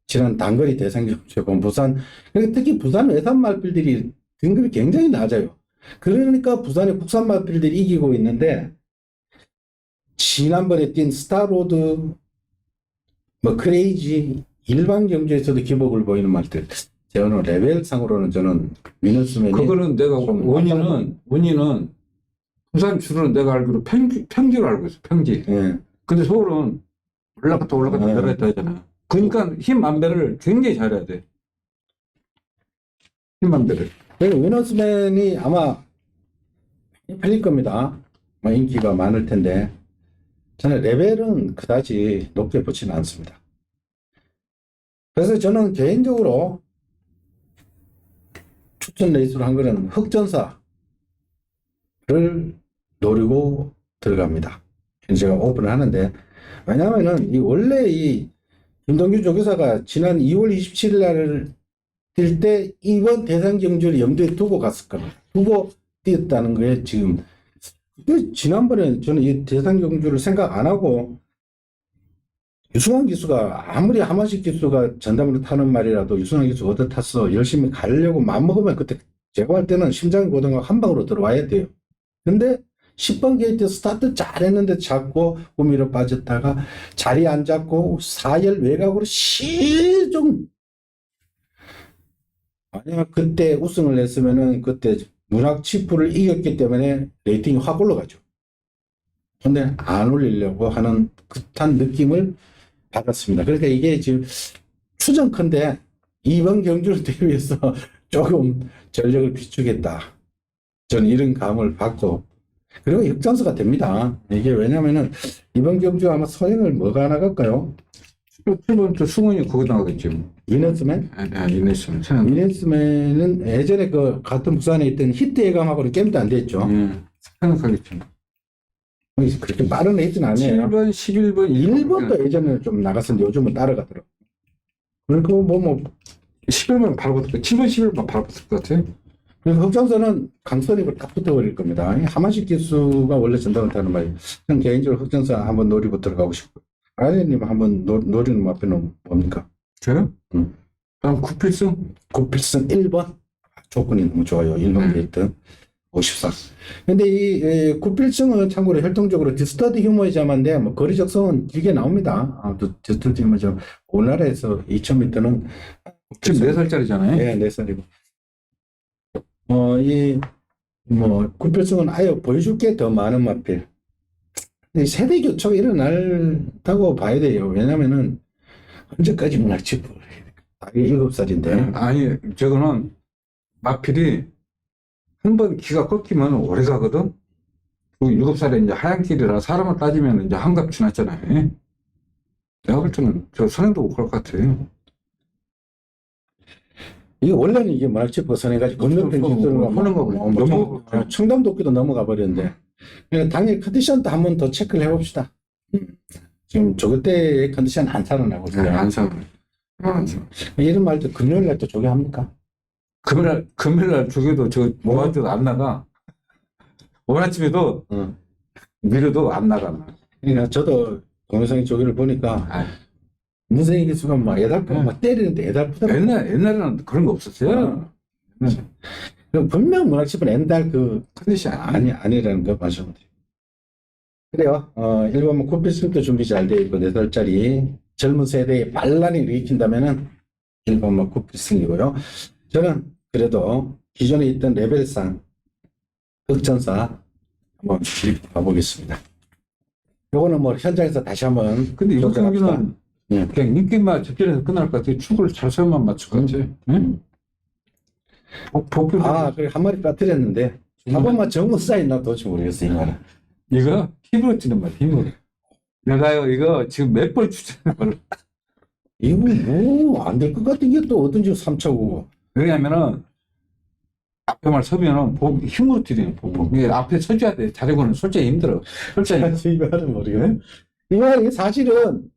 지난 단거리 대상 경기에 보면 부산, 특히 부산 외산 말필들이 등급이 굉장히 낮아요. 그러니까 부산의 국산 말필들이 이기고 있는데 지난번에 뛴 스타로드, 뭐 크레이지 일반 경주에서도 기복을 보이는 말들. 저는 레벨상으로는 저는 위너스맨이 그거는 내가 좀 원인은 부산 주로는 내가 알기로 평지로 알고 있어. 평지. 예. 근데 서울은 올라갔다 네. 내려갔다 하잖아. 그러니까 힘 안배를 굉장히 잘해야 돼. 힘 안배를. 위너스맨이 아마 팔릴 겁니다. 뭐 인기가 많을 텐데 저는 레벨은 그다지 높게 보지는 않습니다. 그래서 저는 개인적으로 추천 레이스로 한 거는 흑전사를 노리고 들어갑니다. 제가 오픈을 하는데 왜냐하면은 원래 이 김동규 조교사가 지난 2월 27일 날을 뛸 때 이번 대상 경주를 염두에 두고 갔을 겁니다. 두고 뛰었다는 거에 지금 지난번에 저는 이 대상 경주를 생각 안 하고 유승환 기수가 아무리 하만식 기수가 전담으로 타는 말이라도 유승환 기수 얻어 탔어 열심히 가려고 마음먹으면 그때 제가 할 때는 심장 고등가 한 방으로 들어와야 돼요. 근데 10번 게이트 스타트 잘했는데 자꾸 구미로 빠졌다가 자리 안 잡고 4열 외곽으로 시종 만약 그때 우승을 했으면은 그때 문학 치프를 이겼기 때문에 레이팅이 확 올라가죠. 근데 안 올리려고 하는 듯한 느낌을 받았습니다. 그러니까 이게 지금 추정컨대 이번 경주를 대비해서 조금 전력을 비추겠다. 저는 이런 감을 받고 그리고 역전수가 됩니다. 이게 왜냐면은 이번 경주 아마 서행을 뭐가 나갈까요? 7번 주 승훈이 거기 나가겠지. 위너스맨? 위너스맨. 위너스맨은 예전에 그 같은 부산에 있던 히트 예감하고는 게임도 안 됐죠. 생각하겠지. 그렇게 빠른 레이스는 아니에요. 7번, 11번, 1번도 예전에 좀 나갔었는데 요즘은 따라가더라고요. 그리고 뭐 11번 바로 붙을 거 7번, 11번 바로 붙을 것 같아. 그래서 흑전사는 강선입을 딱 붙어버릴 겁니다. 하만식 기수가 원래 전담을 타는 말이에요. 저는 개인적으로 흑전사 한번 노리고 들어가고 싶고요. 아이님 한번 노리는 앞에는 뭡니까? 저요? 응. 그럼 구필승? 구필승 1번. 조건이 너무 좋아요. 1번 게이트 54. 근데 이 구필승은 참고로 혈통적으로 디스터드 휴머이자만데 뭐 거리 적성은 길게 나옵니다. 또 디스터드 휴머이자 우리나라에서 2000m는 지금 4살짜리잖아요. 네, 4살이고. 구필승은 아예 보여줄 게 더 많은 마필. 세대 교체가 일어난다고 봐야 돼요. 왜냐면은 언제까지 문학치프 7살인데. 아니, 저거는 마필이 한 번 기가 꺾이면 오래 가거든. 그리고 7살에 이제 하얀 길이라 사람을 따지면 이제 한갑 지났잖아요. 내가 볼 때는 저 선행도 못 갈 것 같아요. 이게 원래는 이게 문학치프가 선해가지고 건너편 기술을 하는 거고 청담도끼도 넘어가 버렸는데 당일 컨디션도 한 번 더 체크를 해봅시다. 지금 저거 때의 컨디션 안 살아나고 있어요. 안 사. 이런 말도 금요일날 또 저게 합니까? 금요일날 저기도 저 모아도 안 나가. 오늘 아침에도 미래도 안 나가. 그러니까 저도 동영상의 조기를 보니까 문세희 기수가 막 애달프고 막 때리는데 애달프더라고요. 옛날에는 그런 거 없었어요. 분명 문학집은 옛날 그 컨디션 아니라는 거 마셔도 돼요. 그래요. 1번 코필승도 준비 잘 되어 있고 4살짜리 젊은 세대의 반란이 일으킨다면은 1번 코필승이고요. 저는 그래도 기존에 있던 레벨상 흑전사 한번 가보겠습니다. 요거는 뭐 현장에서 다시 한번 근데 이번 경기는 네. 그냥 인기만 접전에서 끝날 것 같아. 축구를 잘 설만 맞출 것 같아. 응? 그래 한 마리 빠뜨렸는데 한번만 정문 쌓였나 도대체 모르겠어요. 이 말은. 이거 힘으로 뛰는 말이야. 힘으로. 내가요 이거 지금 몇 번 추천한 걸로. 이거 뭐 안 될 것 같은 게 또 어떤지 3차고. 왜냐면은 앞에만 서면은 힘으로 뛰는 보고 이게 앞에 서줘야 돼. 자전거는 솔직히 힘들어. 솔직히 이 말은 모르겠네. 이 말이 사실은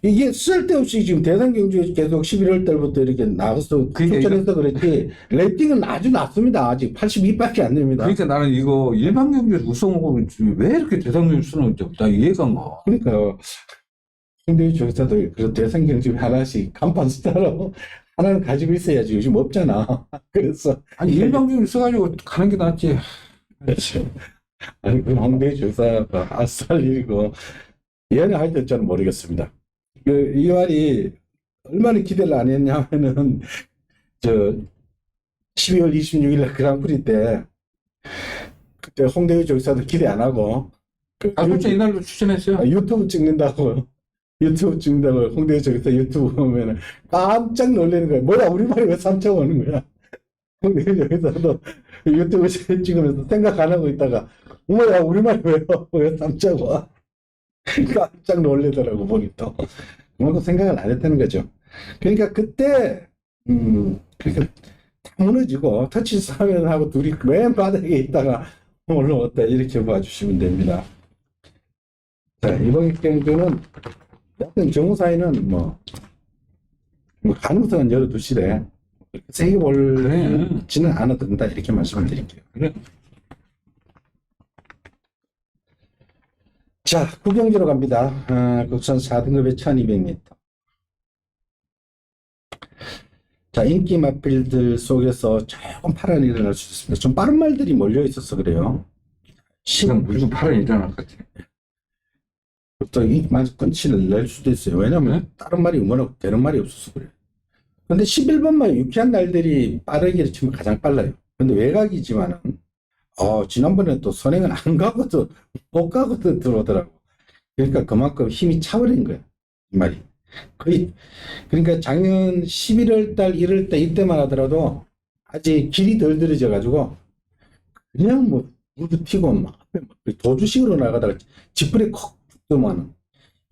이게 쓸데없이 지금 대상경주에 계속 11월 달부터 이렇게 나가서 그러니까 출전해서 그렇지 레이팅은 아주 낮습니다. 아직 82밖에 안 됩니다. 그러니까 나는 이거 일반 경기에서 우승하고 왜 이렇게 대상경 쓰는 나 이해가 안 가. 그러니까 홍대희 조사도 그 대상경주 하나씩 간판 스타로 하나는 가지고 있어야지 요즘 없잖아. 그래서 아니 일반 경기 써가지고 가는 게 낫지. 아니 그 홍대희 조사가 아쌀 일이고 얘는 하여튼 저는 모르겠습니다. 이 말이 얼마나 기대를 안 했냐면은 저 12월 26일 날 그랑프리 때 그때 홍대희 조사도 기대 안 하고 솔직히 이날도 추천했어요. 유튜브 찍는다고 홍대희 조사 유튜브 보면은 깜짝 놀라는 거야. 뭐야 우리말이 왜 3차 오는 거야. 홍대희 조사도 유튜브 찍으면서 생각 안 하고 있다가 뭐야 우리말이 왜 3차 와. 깜짝 놀래더라고 보니 또 그만큼 생각을 안 했다는 거죠. 그러니까 그때 그러니까 다 무너지고 터치 사면하고 둘이 맨 바닥에 있다가 올라왔다 이렇게 봐주시면 됩니다. 자 이번 경주는 약간 정우사이는 뭐 가능성은 열어두시되 세게 볼지는 않아도 된다 이렇게 말씀을 드릴게요. 그래. 자, 구경지로 갑니다. 국선 4등급에 1200m. 자, 인기 마필들 속에서 조금 파란이 일어날 수 있습니다. 좀 빠른 말들이 몰려 있어서 그래요. 지금 무슨 팔은 일어날 것 같아. 또 인기만 끊치를 낼 수도 있어요. 왜냐면 다른 말이 워낙 되는 말이 없어서 그래요. 근데 11번만 유쾌한 날들이 빠르게 치면 가장 빨라요. 근데 외곽이지만은 지난번에 또 선행은 안 가고도 못 가고도 들어오더라고. 그러니까 그만큼 힘이 차버린 거야. 이 말이. 거의, 그러니까 작년 11월 달, 1월 달 이때만 하더라도 아직 길이 덜 들어져 가지고 그냥 뭐 물도 튀고 막 도주식으로 나가다가 지푸레 콕 붙더만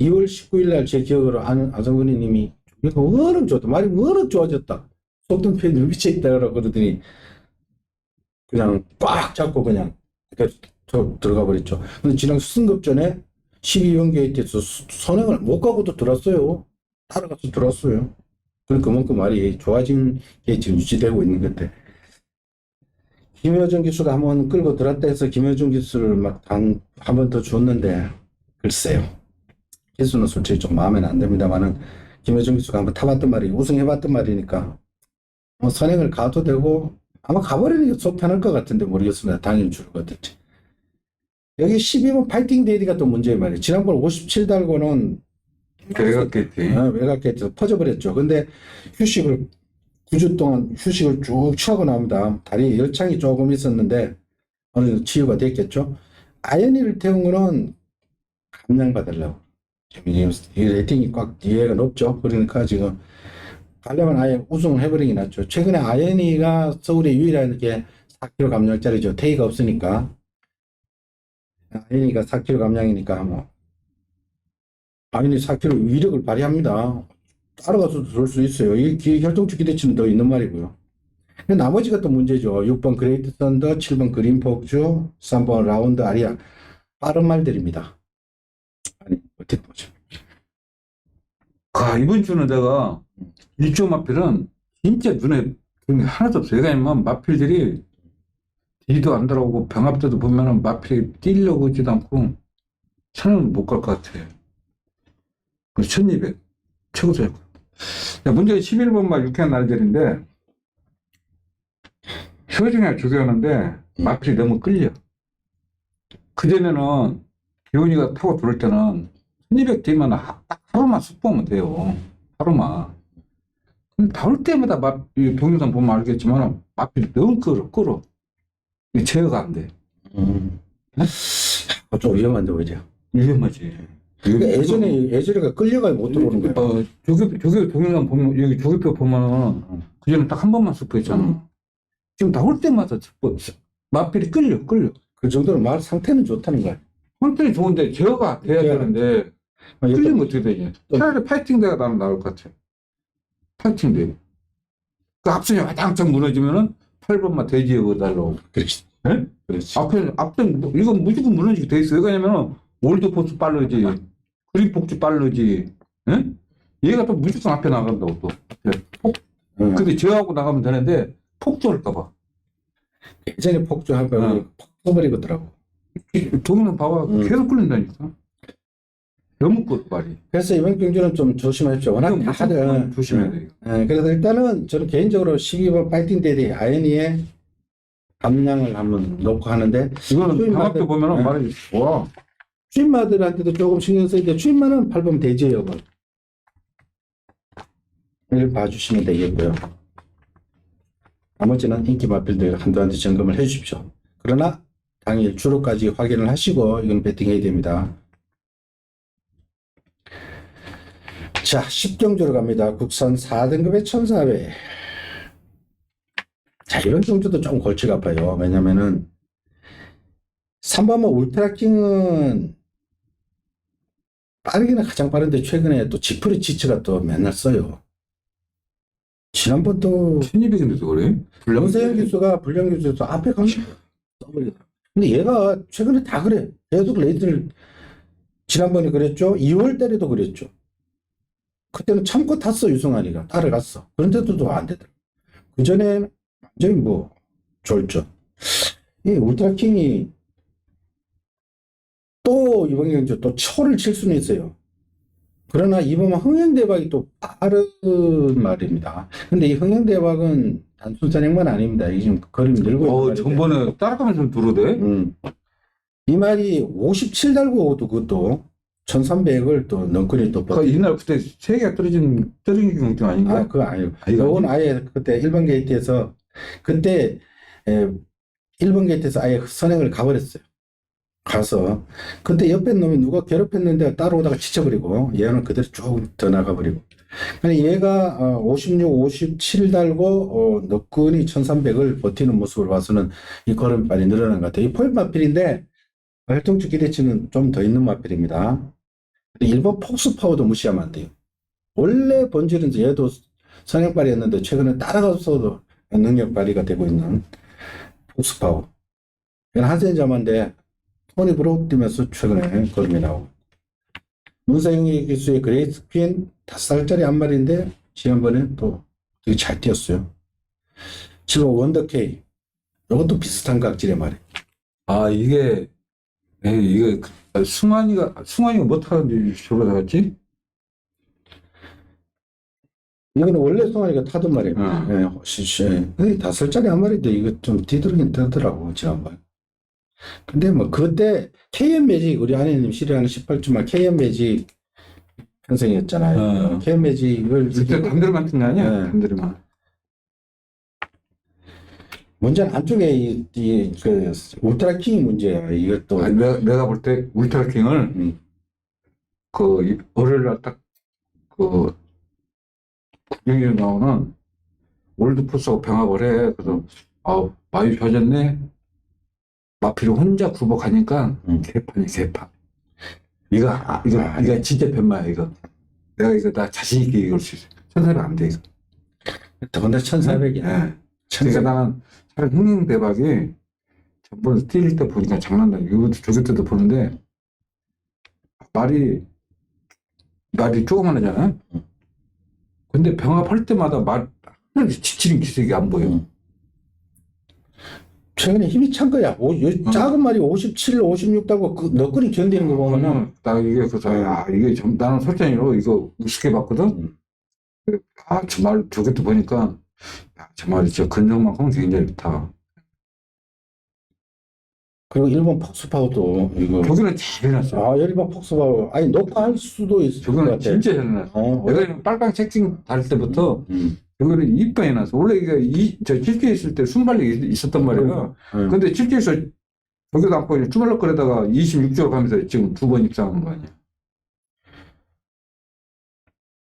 2월 19일 날 제 기억으로 아는 아성근이 님이 이거 워낙 좋다. 말이 워낙 좋아졌다. 속등 편이 위치에 있다 그러더니 그냥 꽉 잡고 그냥 들어가 버렸죠. 근데 지난 승급 전에 12번 게이트에서 선행을 못 가고도 들었어요. 따라가서 들었어요. 그러니까 그만큼 말이 좋아진 게 지금 유지되고 있는 건데 김효정 기수가 한번 끌고 들었다 해서 김효정 기수를 막 한 번 더 줬는데 글쎄요. 기수는 솔직히 좀 마음에는 안 듭니다만은 김효정 기수가 한번 타봤던 말이 우승해봤던 말이니까 뭐 선행을 가도 되고 아마 가버리는 게 속 편할 것 같은데 모르겠습니다. 당연히 줄 것 같은지. 여기 12번 파이팅 데이가 또 문제예요 말이에요. 지난번 57 달고는 외곽 게이트 퍼져버렸죠. 근데 휴식을 9주 동안 휴식을 쭉 취하고 나옵니다. 다리 열창이 조금 있었는데 어느 정도 치유가 됐겠죠. 아연이를 태운 거는 감량받으려고. 지금 이 레이팅이 꽉 뒤에가 높죠. 그러니까 지금 가려면 아예 우승을 해버리는 게 낫죠. 최근에 아연이가 서울의 유일한 게 4kg 감량짜리죠. 테이가 없으니까. 아연이가 4kg 감량이니까 뭐 아연이 4kg 위력을 발휘합니다. 따라가서 들어올 수 있어요. 이 혈통축 기대치는 더 있는 말이고요. 근데 나머지가 또 문제죠. 6번 그레이트 썬더, 7번 그린 폭주, 3번 라운드 아리아. 빠른 말들입니다. 아니 어떻게 보죠? 이번 주는 내가 일조 마필은 진짜 눈에 그런 게 하나도 없어요. 왜냐면 마필들이 뒤도 안 들어오고 병합 때도 보면은 마필이 뛰려고 하지도 않고 천은 못 갈 것 같아. 1200 최고죠. 문제는 11번만 유쾌한 날들인데 효중이가 조교하는데 마필이 너무 끌려. 그전에는 기훈이가 타고 들어올 때는 1200 되면 딱 하루만 숙보면 돼요. 하루만. 근데 나올 때마다 동영상 보면 알겠지만 마필이 너무 끌어. 이 제어가 안 돼. 좀 위험한데 오히려. 위험하지. 예전에가 끌려가 못 들어오는 거야. 조교 동영상 보면 여기 조교표 보면 그전에 딱 한 번만 스포했잖아. 지금 나올 때마다 스포. 마필이 끌려. 그 정도로 말 상태는 좋다는 거야. 상태는 좋은데 제어가 돼야 되는데 그러면 어떻게 되지? 차라리 파이팅 대가 나올 것 같아. 파이팅 대. 그 앞선이 와장창 무너지면은 8번만 대지해달라고. 그렇지. 예? 그렇지. 앞선, 이건 무조건 무너지게 돼 있어. 왜냐면은, 올드포스 빠르지, 그린 폭주 빠르지, 예? 얘가 또 무조건 앞에 나간다고 또. 근데 저하고 나가면 되는데, 폭주할까봐. 예전에 폭주하고 폭 써버리거더라고. 동료는 봐봐. 계속 끌린다니까. 너무 끌 말이. 그래서 이번 경주는 좀 조심하십시오. 워낙 다 하든. 조심해야 돼. 그래서 일단은 저는 개인적으로 12번 파이팅 데디 아이언이의 감량을 한번 놓고 하는데, 이거는 방학때 보면은 말이 좋아. 주인마들한테도 조금 신경 쓰이는데, 주인마는 8번 대지예요. 이걸 봐주시면 되겠고요. 나머지는 인기 마필들 한두한테 점검을 해 주십시오. 그러나 당일 주로까지 확인을 하시고 이건 배팅해야 됩니다. 자, 10경주로 갑니다. 국산 4등급의 1400. 자, 이번 경주도 좀 골치가 아파요. 왜냐면은 3번은 울트라킹은 빠르기는 가장 빠른데 최근에 또 지프리 지츠가 또 맨날 써요. 지난번도 1200인데도 그래? 영세현 기수가 불량 기수에서 앞에 가면 써버리더라. 근데 얘가 최근에 다 그래. 계속 레이드를 지난번에 그랬죠. 2월 달에도 그랬죠. 그때는 참고 탔어. 유승환이가 따라갔어. 그런데도 또 안 되더라. 그 전에 완전히 뭐 졸죠. 이 울트라킹이 또 이번 경주 또 초를 칠 수는 있어요. 그러나 이번 흥행대박이 또 빠른 말입니다. 근데 이 흥행대박은 단순 선행만 아닙니다. 이게 지금 그림 늘고 있는 전번에 따라가면서 들어대? 이 말이 57 달고 오도 그것도 1300을 또 넝끈이 또 이날 그때 세 개가 떨어진 경쟁 아닌가? 그거 아니에요. 이건 아예 그때 1번 게이트에서 그때 1번 게이트에서 아예 선행을 가버렸어요. 가서 그때 옆에 놈이 누가 괴롭혔는데 따라오다가 지쳐버리고 얘는 그대로 쭉 더 나가버리고. 아니 얘가 56, 57 달고 너끈히 1300을 버티는 모습을 봐서는 이 걸음빨이 늘어난 것 같아요. 이 포획 마필인데 활동주 기대치는 좀 더 있는 마필입니다. 일본 폭스파워도 무시하면 안 돼요. 원래 본질은 얘도 선행발이었는데 최근에 따라가서도 능력 발휘가 되고 있는 폭스파워. 얘는 한센자만데 토니 브로우 뛰면서 최근에 걸음이 나오고. 문세영이 기수의 그레이스 퀸 5살짜리 한 마리인데 지난번에 또 되게 잘 뛰었어요. 7번 원더케이. 이것도 비슷한 각질의 말이에요. 이게 승환이가 뭐 타는지 저거 나갔지? 이거는 원래 송아리가 타던 말이에요. 5살짜리 한 마리인데 이거 좀 뒤들긴 되더라고 지난번. 근데 뭐 그때 KM 매직 우리 아내님 실행하는 18주말 KM 매직 편성이었잖아요. KM 매직을 그때 단들만 뜬 거 아니야? 단들만. 문제는 안쪽에 그 울트라킹이 문제야. 이것도 내가 볼 때 울트라킹을 그 월요일날 딱그 구경에 나오는 올드포스하고 병합을 해. 그래서 많이 좋아졌네. 마필이 혼자 굴복하니까 개판이 개판. 이거 진짜 변마야 이거. 내가 이거 나 자신 있게 이걸 수 있어. 1400 안 돼 이거. 더군다나 1400이야. 네. 그러니까 나는 차라리 흥행대박이 전번에 뛸 때 보니까 장난다. 이것도 조교 때도 보는데 말이 조그만하잖아. 근데 병합할 때마다 하나도 지치는 기색이 안 보여. 최근에 힘이 찬 거야. 작은 말이 57, 56 달고 너구리 견디는 거 보면은 나 이게 그래서 이게 나는 솔직히로 이거 우습게 봤거든. 저 말 조교 때 보니까 저 말이 진짜 근성만큼 굉장히 좋다. 그리고 일본 폭스파워도 이거 조교는 잘 해놨어. 일본 폭스파워 아니 녹화할 수도 있을 것 조교는 같아. 진짜 잘 해놨어. 내가 빨강 채팅 달 때부터 조교는 이쁘게 해놨어. 원래 이게 저 칠기에 있을 때 순발력이 있었단 말이야. 근데 칠기에서 조교도 않고 주말럭거리다가 26조로 가면서 지금 2번 입상한 거 아니야.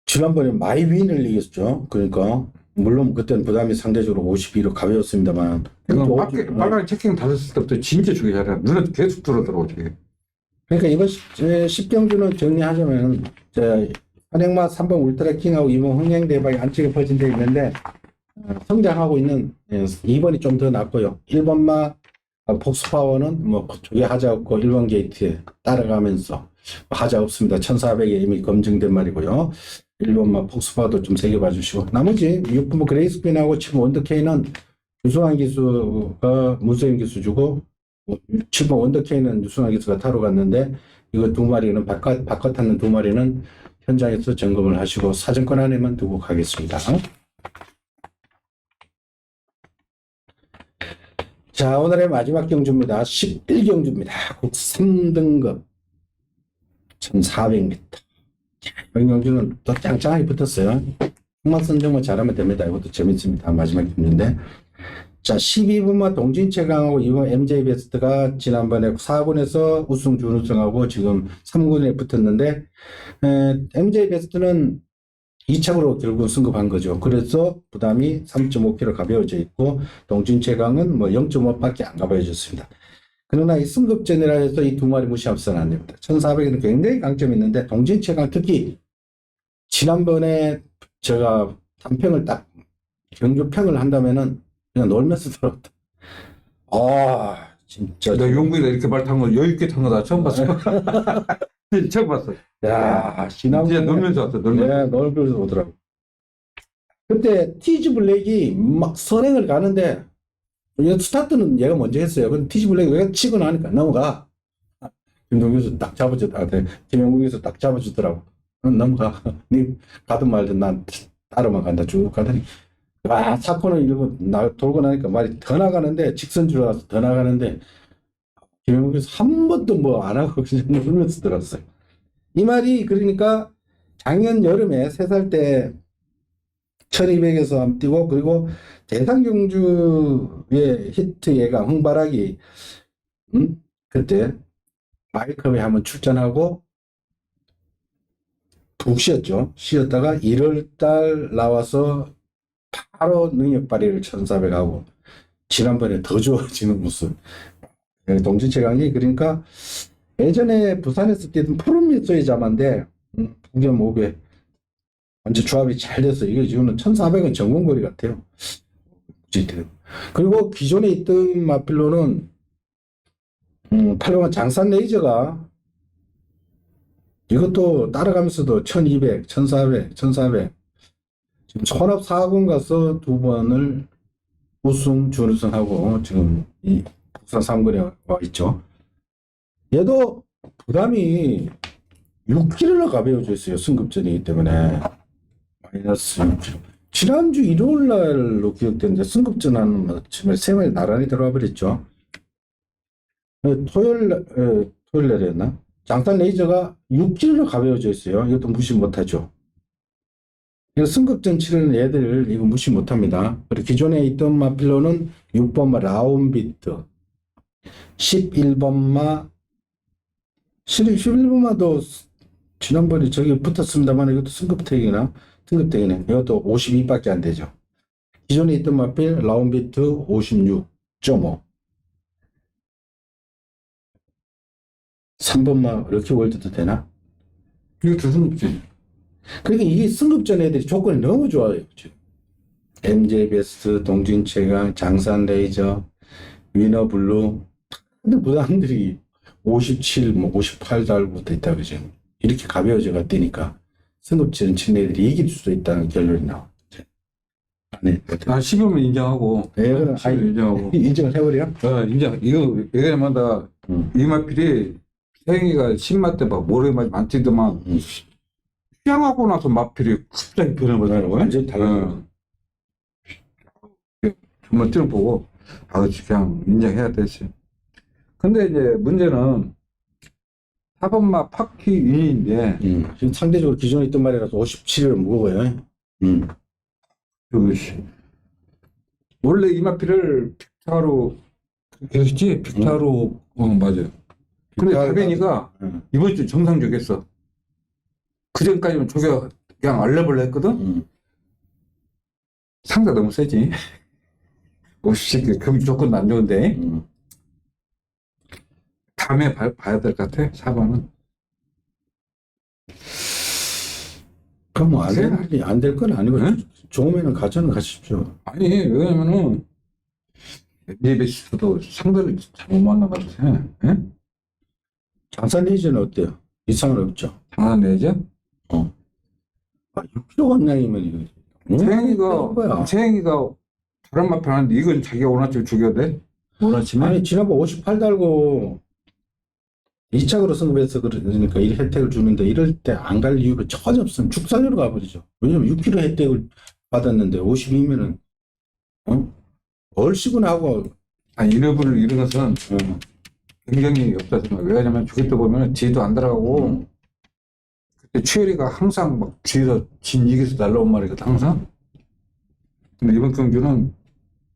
지난번에 마이윈을 이겼죠. 그러니까 물론 그때는 부담이 상대적으로 52로 가벼웠습니다만 이건 빨강 채팅 달았을 때부터 진짜 조교 잘해. 눈에 계속 들어오더라고 저게. 그러니까 이번 10경주는 정리하자면, 한양마 3번 울트라킹하고 2번 흥행대박이 안쪽에 퍼진 데 있는데, 성장하고 있는 2번이 좀 더 낫고요. 1번마 폭스파워는 뭐 저게 하자 없고 1번 게이트에 따라가면서 하자 없습니다. 1400에 이미 검증된 말이고요. 1번마 폭스파워도 좀 새겨봐 주시고, 나머지 6번 그레이스퀸하고 7번 원더케이는 유승환 기수가 문세윤 기수주고, 7번 원더케이는 유승환 기수가 타러 갔는데, 이거 두 마리는 바꿔 탔는 두 마리는 현장에서 점검을 하시고 사정권 안에만 두고 가겠습니다. 자, 오늘의 마지막 경주입니다. 11경주입니다. 국 3등급 1400m. 이 경주는 또 짱짱하게 붙었어요. 홍만선 정도 잘하면 됩니다. 이것도 재밌습니다. 마지막 경주인데. 자, 12번마 동진체강하고 2번 MJ 베스트가 지난번에 4군에서 우승, 준우승하고 지금 3군에 붙었는데, MJ 베스트는 2착으로 결국 승급한 거죠. 그래서 부담이 3.5kg 가벼워져 있고, 동진체강은 뭐 0.5밖에 안 가벼워졌습니다. 그러나 이 승급전이라 해서 이 두 마리 무시하면 안 됩니다. 1400에는 굉장히 강점이 있는데, 동진체강 특히 지난번에 제가 단평을 딱 경주평을 한다면은 그냥 놀면서 들었다. 아, 진짜. 나 용구이가 이렇게 말 탄 거 여유있게 탄 거 나 처음 봤어. 처음 봤어. 야, 지난번에. 진짜 놀면서 왔어, 놀면서. 네, 놀면서 오더라고. 그때 티즈 블랙이 막 선행을 가는데, 스타트는 얘가 먼저 했어요. 근데 티즈 블랙이 왜 치고 나니까 넘어가. 김동규에서 딱 잡아주더라고. 김영국에서 딱 잡아주더라고. 넘어가. 니 가든 말든 난 따로만 간다. 쭉 가더니. 와, 사건을 이러고 돌고 나니까 말이 더 나가는데, 직선주로 와서 더 나가는데, 김영국에서 한 번도 뭐 안 하고 그냥 놀면서 들었어요. 이 말이 그러니까 작년 여름에 3살 때 1200에서 한번 뛰고, 그리고 대상경주의 히트 예감 흥바라기, 그때 마이컵에 한번 출전하고 푹 쉬었죠. 쉬었다가 1월달 나와서 바로 능력 발휘를 1400하고 지난번에 더 좋아지는 모습. 동진체강이 그러니까 예전에 부산에서 뛰던 푸른미소의 자만데 풍전 500 완전 조합이 잘 돼서 이게 지금은 1400은 전공거리 같아요. 그리고 기존에 있던 마필로는 8번 장산 레이저가 이것도 따라가면서도 1200, 1400, 1400 지금 혼합 4군 가서 2번을 우승, 준우승하고 지금 이 국산 3군에 와 있죠. 얘도 부담이 6kg로 가벼워져 있어요. 승급전이기 때문에. 마이너스 6kg. 지난주 일요일 날로 기억되는데 승급전 하는 아침에 3마리 나란히 들어와 버렸죠. 토요일 날이었나? 장산 레이저가 6kg로 가벼워져 있어요. 이것도 무시 못하죠. 이거 승급전 치르는 애들 이거 무시 못합니다. 그리고 기존에 있던 마필로는 6번마 라운비트, 11번마 11번마도 지난번에 저기 붙었습니다만 이것도 승급택이네. 이것도 52밖에 안 되죠. 기존에 있던 마필 라운비트 56.5. 3번마 럭키 월드도 되나? 이거 두 승급지. 그러니까 이게 승급전 애들이 조건이 너무 좋아요. MJ 베스트, 동진체강, 장산 레이저, 위너블루. 근데 부담들이 57, 58 달부터 있다 그죠. 이렇게 가벼워져가 뛰니까 승급전 치는 애들이 이길 수도 있다는 결론이 나와. 네. 난 10이면 인정하고. 네, 그럼 10이면 인정하고. 인정을 해버려? 인정. 이거 예전마다 이마필이 생이가 10마 때 막 모래만 많지더만 휴양하고 나서 마필이 갑자기 변해버리는 거야. 완전히 달라요. 정말 뛰어보고 그냥 인정해야 되지. 근데 이제 문제는 4번마 파키 유니인데 지금 상대적으로 기존에 있던 말이라서 57을 무거워요. 원래 이마필을 빅타로 했지? 빅타로 맞아요. 근데 다빈이가 이번 주 정상 조겼어. 그 전까지는 조겨 그냥 알레벌레 했거든. 상자 너무 세지. 50씩 경기 조건도 안 좋은데. 다음에 봐야 될 것 같아. 4번은. 그럼 뭐 안 될 건 아니고 응? 좋으면은 가져는 가십시오. 아니, 왜냐면은, NJBC도 상대를 잘못 만난 것 같아. 응? 장산 레이저는 어때요? 이상은 없죠? 장난 내죠? 6kg 감량이면 이거 거야. 태행이가 다른 마편 하는데 이건 자기가 원하치면 죽여도 돼? 원하치면? 아니 지난번 58 달고 2착으로 승급해서 그러니까 이 혜택을 주는데 이럴 때 안 갈 이유가 전혀 없으면 축산으로 가버리죠. 왜냐면 6kg 혜택을 받았는데 52면은 얼씨구나 하고 아니, 이런 것은 어, 굉장히 없다 생각. 왜냐면 죽일 때 보면 뒤도 안 들어가고, 그때 최열이가 항상 막 뒤에서 이기서 날라온 말이거든, 항상. 근데 이번 경주는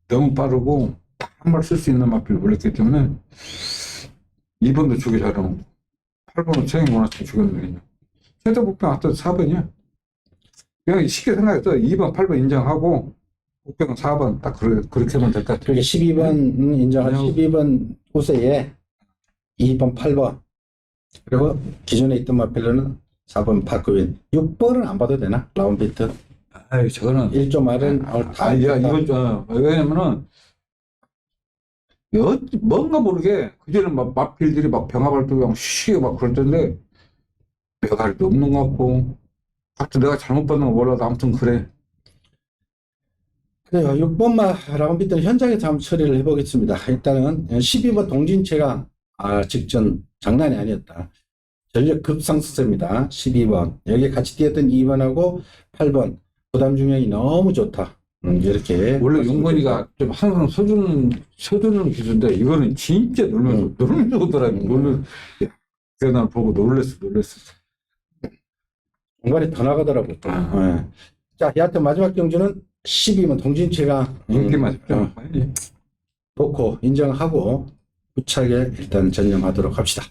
너무 빠르고, 한 발 쓸 수 있는 마필을 몰랐기 때문에, 2번도 주기 잘하고, 8번은 최영이 원하치면 죽였는데, 그냥. 최대 복병 하여튼 4번이야. 그냥 쉽게 생각해서 2번, 8번 인정하고, 복병은 4번 딱 그렇게 하면 될 것 같아. 그렇게 12번 인정한 그냥- 12번 우세에 2번, 8번 그리고 기존에 있던 마필로는 4번 파크윈 6번은 안 봐도 되나? 라운비트 아이, 저거는. 1조 말은 야, 이건 좀, 왜냐면은, 뭔가 모르게, 그전에 막, 마필들이 막 병합할도 그냥 쉬게 막 그럴 텐데, 매갈도 없는 것 같고, 하여튼 내가 잘못 받는 거 몰라도 아무튼 그래. 그래요. 6번 라운비트는 현장에서 한번 처리를 해보겠습니다. 일단은 12번 동진체가 직전 장난이 아니었다. 전력 급상승세입니다. 12번 여기 같이 뛰었던 2번하고 8번 부담 중량이 너무 좋다. 이렇게 원래 용건이가 좀 항상 서주는 기준인데, 이거는 진짜 놀면서 오더라고. 그래서 난 보고 놀랬어. 공간이 더 나가더라고. 예. 자, 여하튼 마지막 경주는 12번 동진체가 인기만 집중. 놓고 인정하고 부차게 일단 전념하도록 합시다.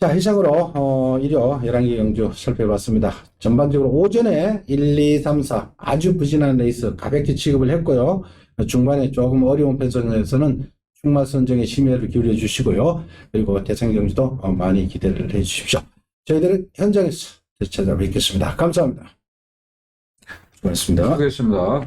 자, 이상으로 일요 11개 경주 살펴봤습니다. 전반적으로 오전에 1, 2, 3, 4 아주 부진한 레이스 가볍게 취급을 했고요. 중반에 조금 어려운 편성에서는 충마 선정에 심혈을 기울여 주시고요. 그리고 대선 경주도 많이 기대를 해 주십시오. 저희들은 현장에서 찾아뵙겠습니다. 감사합니다. 수고하셨습니다. 수고했습니다.